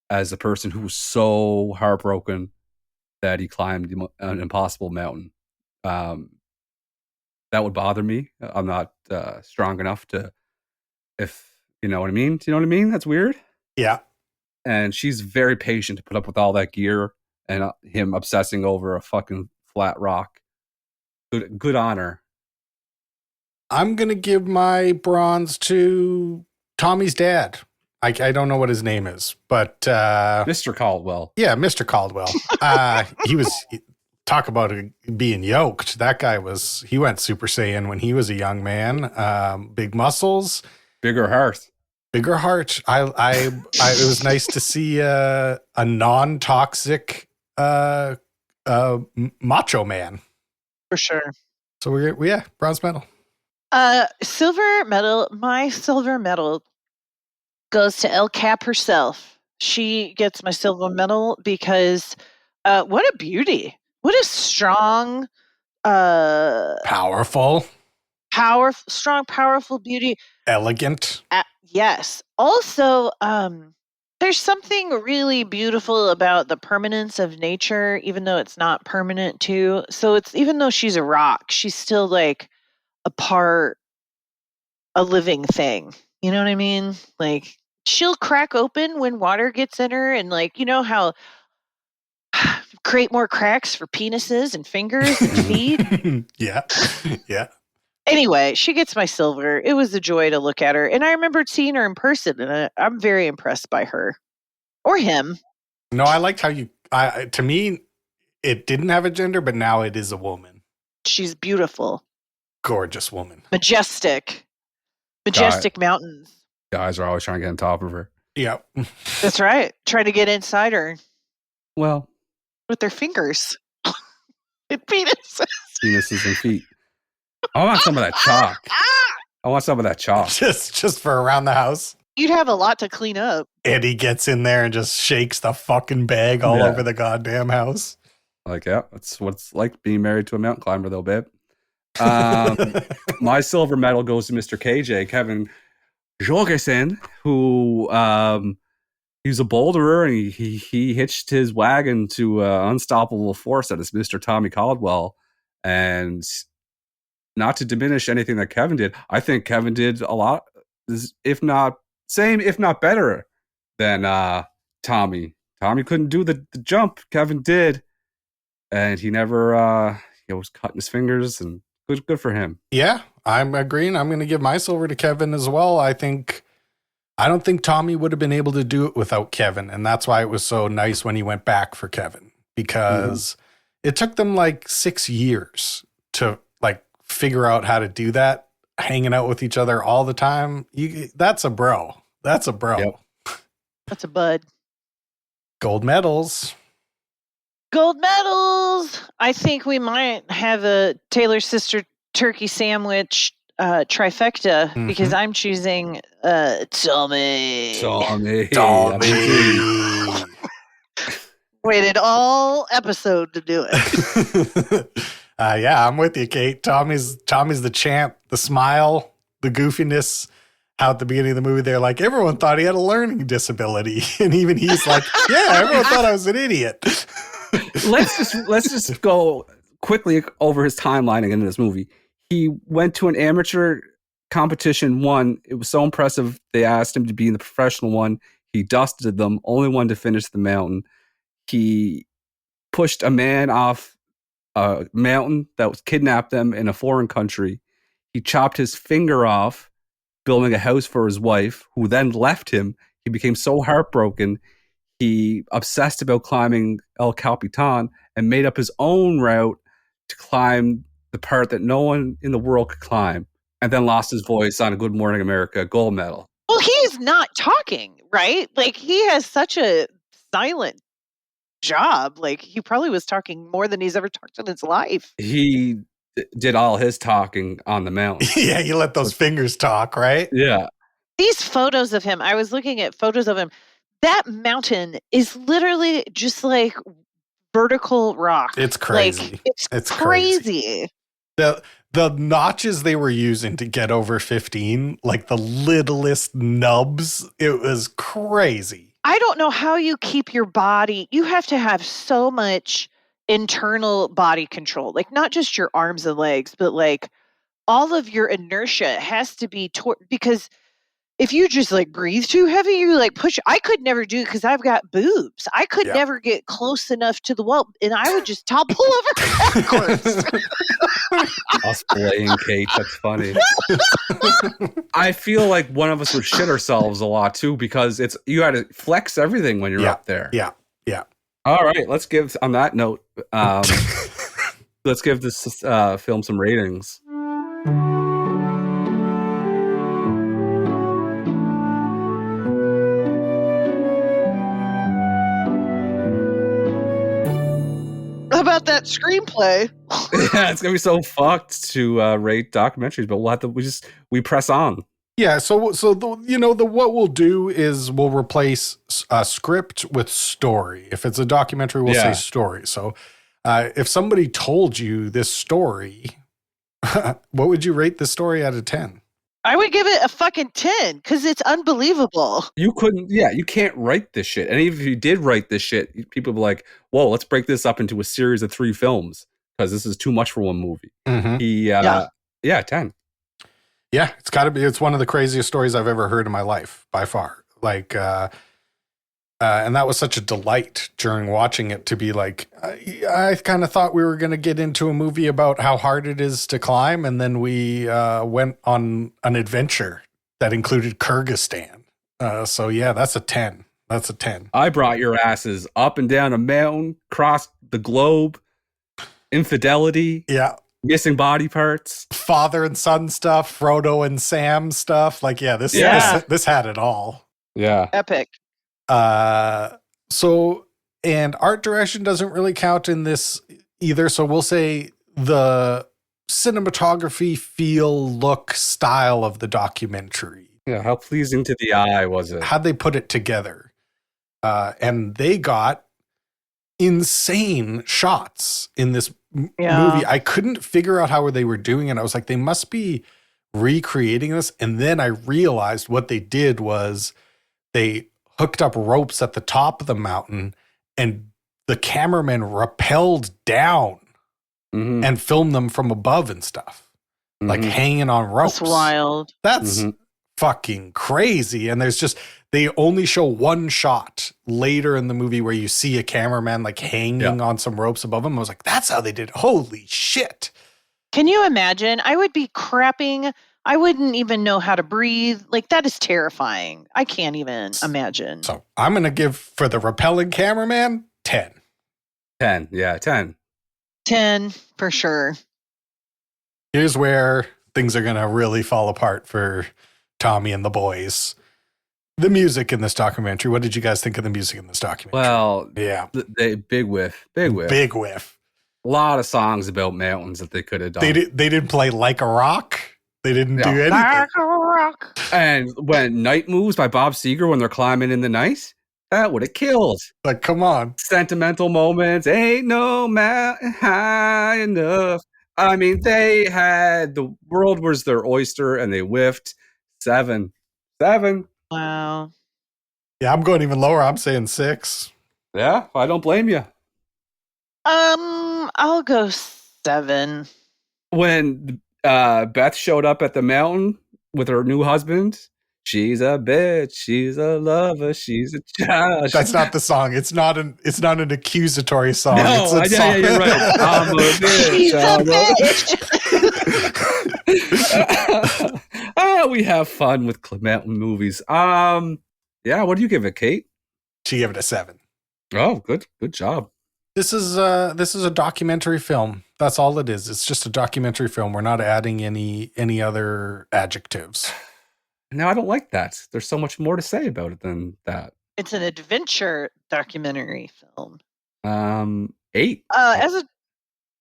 as a person who was so heartbroken that he climbed an impossible mountain. That would bother me. I'm not strong enough to, if you know what I mean. Do you know what I mean? That's weird. Yeah. And she's very patient to put up with all that gear and him obsessing over a fucking flat rock. Good honor. I'm going to give my bronze to Tommy's dad. I don't know what his name is, but Mr. Caldwell. Yeah, Mr. Caldwell. He was, talk about being yoked. That guy he went Super Saiyan when he was a young man. Big muscles, bigger heart. It was nice to see a non-toxic macho man. For sure. So bronze medal. Silver medal. My silver medal goes to El Cap herself. She gets my silver medal because what a beauty. What a strong, powerful, beauty. Elegant. Yes. Also, there's something really beautiful about the permanence of nature, even though it's not permanent too. So even though she's a rock, she's still like a living thing. You know what I mean? Like, she'll crack open when water gets in her, and like, you know how create more cracks for penises and fingers and feet. Yeah. Anyway, she gets my silver. It was a joy to look at her, and I remembered seeing her in person, and I'm very impressed by her or him. No, I liked how to me, it didn't have a gender, but now it is a woman. She's beautiful, gorgeous woman, majestic. Majestic mountains. Guys are always trying to get on top of her. Yeah. That's right. Trying to get inside her Well, with their fingers. And penises. penises and feet. I want some of that chalk. I want some of that chalk. Just for around the house. You'd have a lot to clean up. Eddie gets in there and just shakes the fucking bag all over the goddamn house. Like, yeah, that's what it's like being married to a mountain climber, though, babe. My silver medal goes to Mr. KJ, Kevin Jorgeson, who he's a boulderer, and he hitched his wagon to unstoppable force that is Mr. Tommy Caldwell. And not to diminish anything that Kevin did, I think Kevin did a lot, if not better than Tommy. Tommy couldn't do the jump. Kevin did. And he never he was cutting his fingers, and good for him. Yeah, I'm agreeing. I'm going to give my silver to Kevin as well. I don't think Tommy would have been able to do it without Kevin. And that's why it was so nice when he went back for Kevin, because it took them like 6 years to like figure out how to do that, hanging out with each other all the time. That's a bro. That's a bro. Yep. That's a bud. Gold medals. Gold medals. I think we might have a Taylor sister turkey sandwich trifecta because I'm choosing Tommy. Tommy. Waited all episode to do it. Yeah, I'm with you, Kate. Tommy's the champ. The smile, the goofiness. How at the beginning of the movie they're like, everyone thought he had a learning disability, and even he's like, yeah, everyone thought I was an idiot. let's just go quickly over his timeline again in this movie. He went to an amateur competition, won. It was so impressive. They asked him to be in the professional one. He dusted them, only one to finish the mountain. He pushed a man off a mountain that was kidnapped them in a foreign country. He chopped his finger off, building a house for his wife, who then left him. He became so heartbroken. He obsessed about climbing El Capitan and made up his own route to climb the part that no one in the world could climb, and then lost his voice on a Good Morning America gold medal. Well, he's not talking, right? Like, he has such a silent job. Like, he probably was talking more than he's ever talked in his life. He did all his talking on the mountain. Yeah, you let those fingers talk, right? Yeah. These photos of him, I was looking at photos of him. That mountain is literally just like vertical rock. It's crazy. Like, it's crazy. The notches they were using to get over 15, like the littlest nubs, it was crazy. I don't know how you keep your body. You have to have so much internal body control, like not just your arms and legs, but like all of your inertia has to be because if you just like breathe too heavy, you like push. I could never do it because I've got boobs. I could never get close enough to the wall, and I would just topple over backwards. Us playing Kate, that's funny. I feel like one of us would shit ourselves a lot too, because you got to flex everything when you're up there. Yeah. All right, let's give, on that note, let's give this film some ratings. How about that screenplay? Yeah, it's gonna be so fucked to rate documentaries, but we'll have to we press on. Yeah, so what we'll do is we'll replace script with story. If it's a documentary, we'll say story. So if somebody told you this story, what would you rate this story out of 10? I would give it a fucking 10 because it's unbelievable. You can't write this shit. And even if you did write this shit, people would be like, whoa, let's break this up into a series of 3 films because this is too much for one movie. Mm-hmm. 10. Yeah, it's got to be. It's one of the craziest stories I've ever heard in my life, by far. Like, and that was such a delight during watching it to be like, I kind of thought we were going to get into a movie about how hard it is to climb, and then we went on an adventure that included Kyrgyzstan. So yeah, that's a 10. That's a 10. I brought your asses up and down a mountain, crossed the globe, infidelity. Yeah. Missing body parts. Father and son stuff, Frodo and Sam stuff. Like, yeah, this had it all. Yeah. Epic. So, and art direction doesn't really count in this either. So we'll say the cinematography, feel, look, style of the documentary. Yeah, how pleasing to the eye was it? How'd they put it together? And they got insane shots in this movie. I couldn't figure out how they were doing it. I was like, they must be recreating this. And then I realized what they did was they hooked up ropes at the top of the mountain and the cameraman rappelled down and filmed them from above and stuff, like hanging on ropes. That's wild. That's fucking crazy. And they only show one shot later in the movie where you see a cameraman like hanging on some ropes above him. I was like, that's how they did it. Holy shit. Can you imagine? I would be crapping. I wouldn't even know how to breathe. Like, that is terrifying. I can't even imagine. So I'm going to give, for the rappelling cameraman, 10. 10. Yeah, 10. 10 for sure. Here's where things are going to really fall apart for Tommy and the boys. The music in this documentary. What did you guys think of the music in this documentary? Well, yeah. Big whiff. Big whiff. A lot of songs about mountains that they could have done. They didn't play Like a Rock. They didn't do anything. Like a rock. And when Night Moves by Bob Seger, when they're climbing in the night, that would have killed. Like, come on. Sentimental moments. Ain't no mountain high enough. I mean, they had, the world was their oyster and they whiffed. 7. Wow. Yeah, I'm going even lower. I'm saying 6. Yeah, I don't blame you. I'll go 7. When Beth showed up at the mountain with her new husband, she's a bitch, she's a lover, she's a child. That's not the song. It's not an accusatory song. No, it's a song. yeah, you're right. I'm a bitch. She's a bitch. We have fun with mountain movies. Yeah, what do you give it, Kate? She gave it a 7. Oh, good job. This is a documentary film. That's all it is. It's just a documentary film. We're not adding any other adjectives. No, I don't like that. There's so much more to say about it than that. It's an adventure documentary film. 8.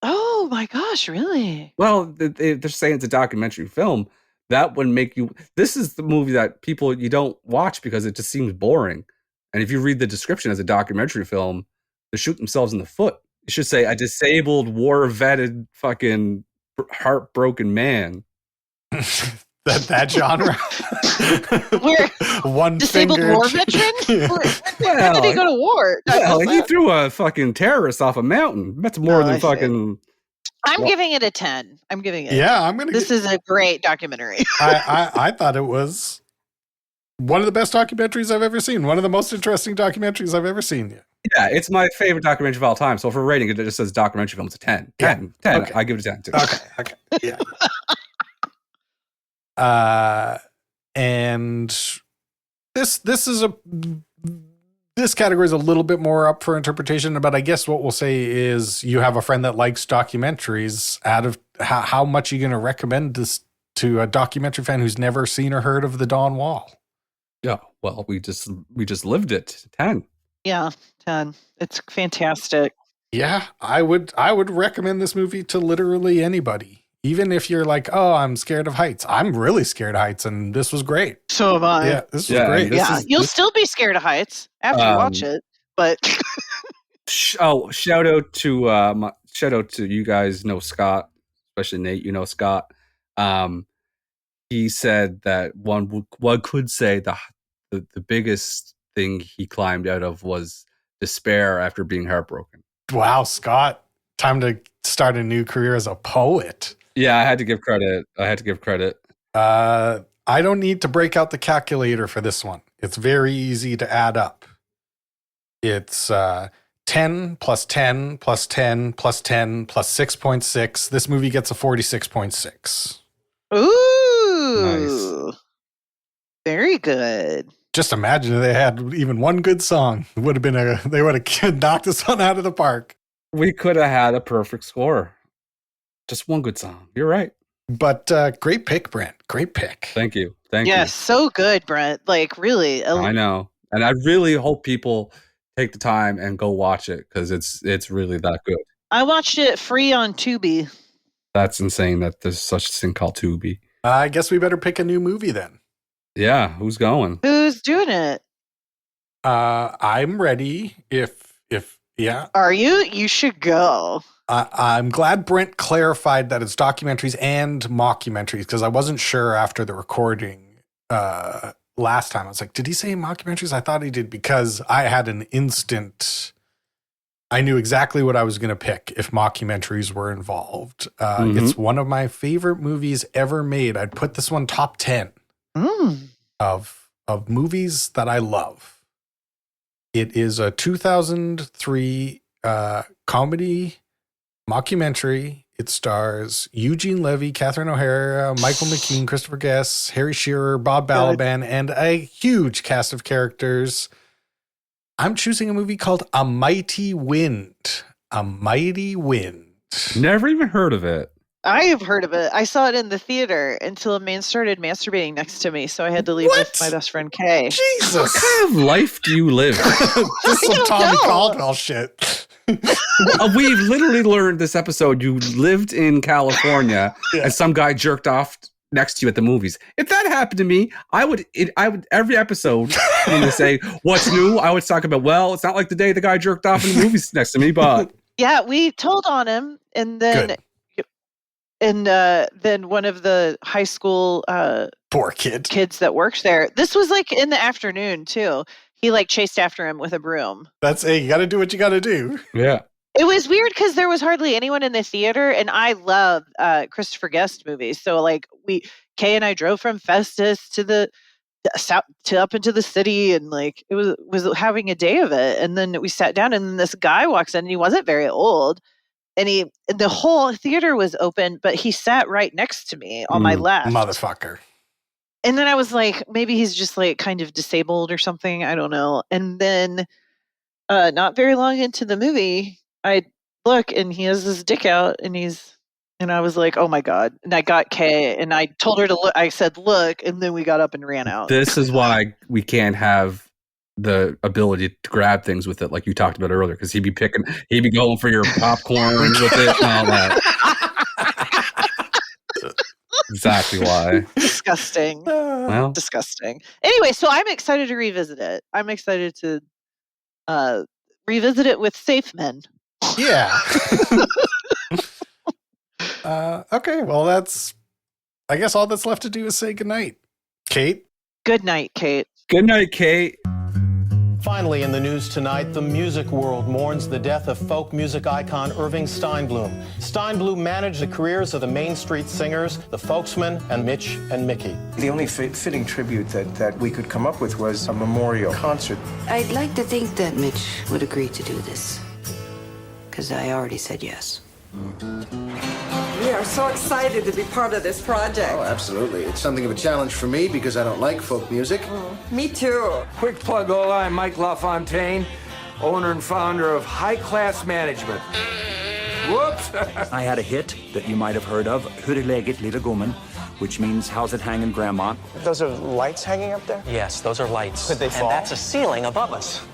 Oh my gosh, really? Well, they're saying it's a documentary film. That would make you. This is the movie that people you don't watch because it just seems boring. And if you read the description as a documentary film, they shoot themselves in the foot. It should say a disabled, war-vetted, fucking heartbroken man. that genre. Where one disabled finger. war veteran? Where did he go to war? Yeah, like he threw a fucking terrorist off a mountain. That's more than fucking. I'm giving it a 10. I'm giving it. Yeah, I'm gonna. This is a great documentary. I thought it was one of the best documentaries I've ever seen. One of the most interesting documentaries I've ever seen. Yeah, it's my favorite documentary of all time. So for rating it, it just says documentary film. It's a 10. 10. Yeah. 10. Okay. I give it a 10 too. Okay. Yeah. And this category is a little bit more up for interpretation, but I guess what we'll say is you have a friend that likes documentaries. Out of how much are you going to recommend this to a documentary fan who's never seen or heard of the Dawn Wall? Yeah, well, we just lived it. 10. Yeah, 10. It's fantastic. Yeah, I would recommend this movie to literally anybody. Even if you're like, oh, I'm scared of heights. I'm really scared of heights, and this was great. So am I. Yeah, this was great. You'll still be scared of heights after you watch it, but shout out to you guys know Scott, especially Nate. You know Scott. He said that one could say the biggest thing he climbed out of was despair after being heartbroken. Wow, Scott, time to start a new career as a poet. Yeah, I had to give credit. I don't need to break out the calculator for this one. It's very easy to add up. It's 10 plus 10 plus 10 plus 10 plus 6.6. This movie gets a 46.6. Ooh. Nice. Very good. Just imagine if they had even one good song. It would have been they would have knocked this one out of the park. We could have had a perfect score. Just one good song. You're right. But great pick, Brent. Great pick. Thank you. Thank you. Yes, so good, Brent. Like, really. I know. And I really hope people take the time and go watch it because it's really that good. I watched it free on Tubi. That's insane that there's such a thing called Tubi. I guess we better pick a new movie then. Yeah, who's going? Who's doing it? I'm ready. Yeah. Are you? You should go. I'm glad Brent clarified that it's documentaries and mockumentaries because I wasn't sure after the recording last time. I was like, did he say mockumentaries? I thought he did because I had an instant. I knew exactly what I was going to pick if mockumentaries were involved. It's one of my favorite movies ever made. I'd put this one top 10 of movies that I love. It is a 2003 comedy mockumentary. It stars Eugene Levy, Catherine O'Hara, Michael McKean, Christopher Guest, Harry Shearer, Bob Balaban, and a huge cast of characters. I'm choosing a movie called A Mighty Wind. A Mighty Wind. Never even heard of it. I have heard of it. I saw it in the theater until a man started masturbating next to me, so I had to leave with my best friend Kay. Jesus. What kind of life do you live? This is some Tommy Caldwell shit. We've literally learned this episode you lived in California and some guy jerked off next to you at the movies. If that happened to me, I would every episode when they say what's new, I would talk about, well, it's not like the day the guy jerked off in the movies next to me, but yeah, we told on him, and then Good. then one of the high school Poor kid. kids that works there. This was like in the afternoon too. He like chased after him with a broom. You got to do what you got to do. yeah. It was weird because there was hardly anyone in the theater, and I love Christopher Guest movies. So like Kay and I drove from Festus to the south to up into the city, and like it was having a day of it. And then we sat down, and then this guy walks in, and he wasn't very old, and the whole theater was open, but he sat right next to me on my left, Motherfucker. And then I was like, maybe he's just like kind of disabled or something. I don't know. And then not very long into the movie, I look and he has his dick out and I was like, oh my God. And I got Kay and I told her to look. I said, look. And then we got up and ran out. This is why we can't have the ability to grab things with it like you talked about earlier, because he'd be going for your popcorn with it and all that. Exactly why. Disgusting. Well, Disgusting. Anyway, so I'm excited to revisit it. I'm excited to revisit it with safe men. Yeah. Okay, well, I guess all that's left to do is say goodnight. Kate? Good night, Kate. good night, Kate. Finally, in the news tonight, the music world mourns the death of folk music icon Irving Steinblum. Steinblum managed the careers of the Main Street Singers, the Folksmen, and Mitch and Mickey. The only fitting tribute that we could come up with was a memorial concert. I'd like to think that Mitch would agree to do this, because I already said yes. We are so excited to be part of this project. Oh, absolutely. It's something of a challenge for me because I don't like folk music. Me too. Quick plug, Ola. I'm Mike LaFontaine, owner and founder of High Class Management. Whoops! I had a hit that you might have heard of, Hur är läget, lilla gumman, which means, how's it hanging, Grandma? Those are lights hanging up there? Yes, those are lights. Could they fall? And that's a ceiling above us.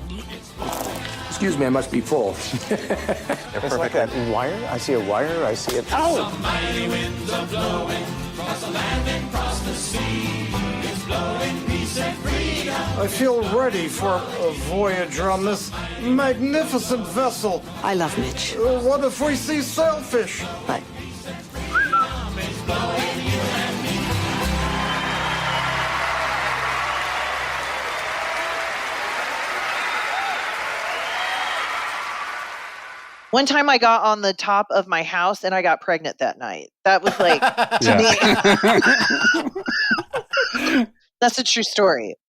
Excuse me, I must be full. It's like that wire. I see a wire. I see it. Oh! Mighty winds are blowing across the land and across the sea. It's blowing peace and freedom. I feel ready for a voyage on this magnificent vessel. I love Mitch. What if we see sailfish? But one time I got on the top of my house and I got pregnant that night. That was like, to me, that's a true story.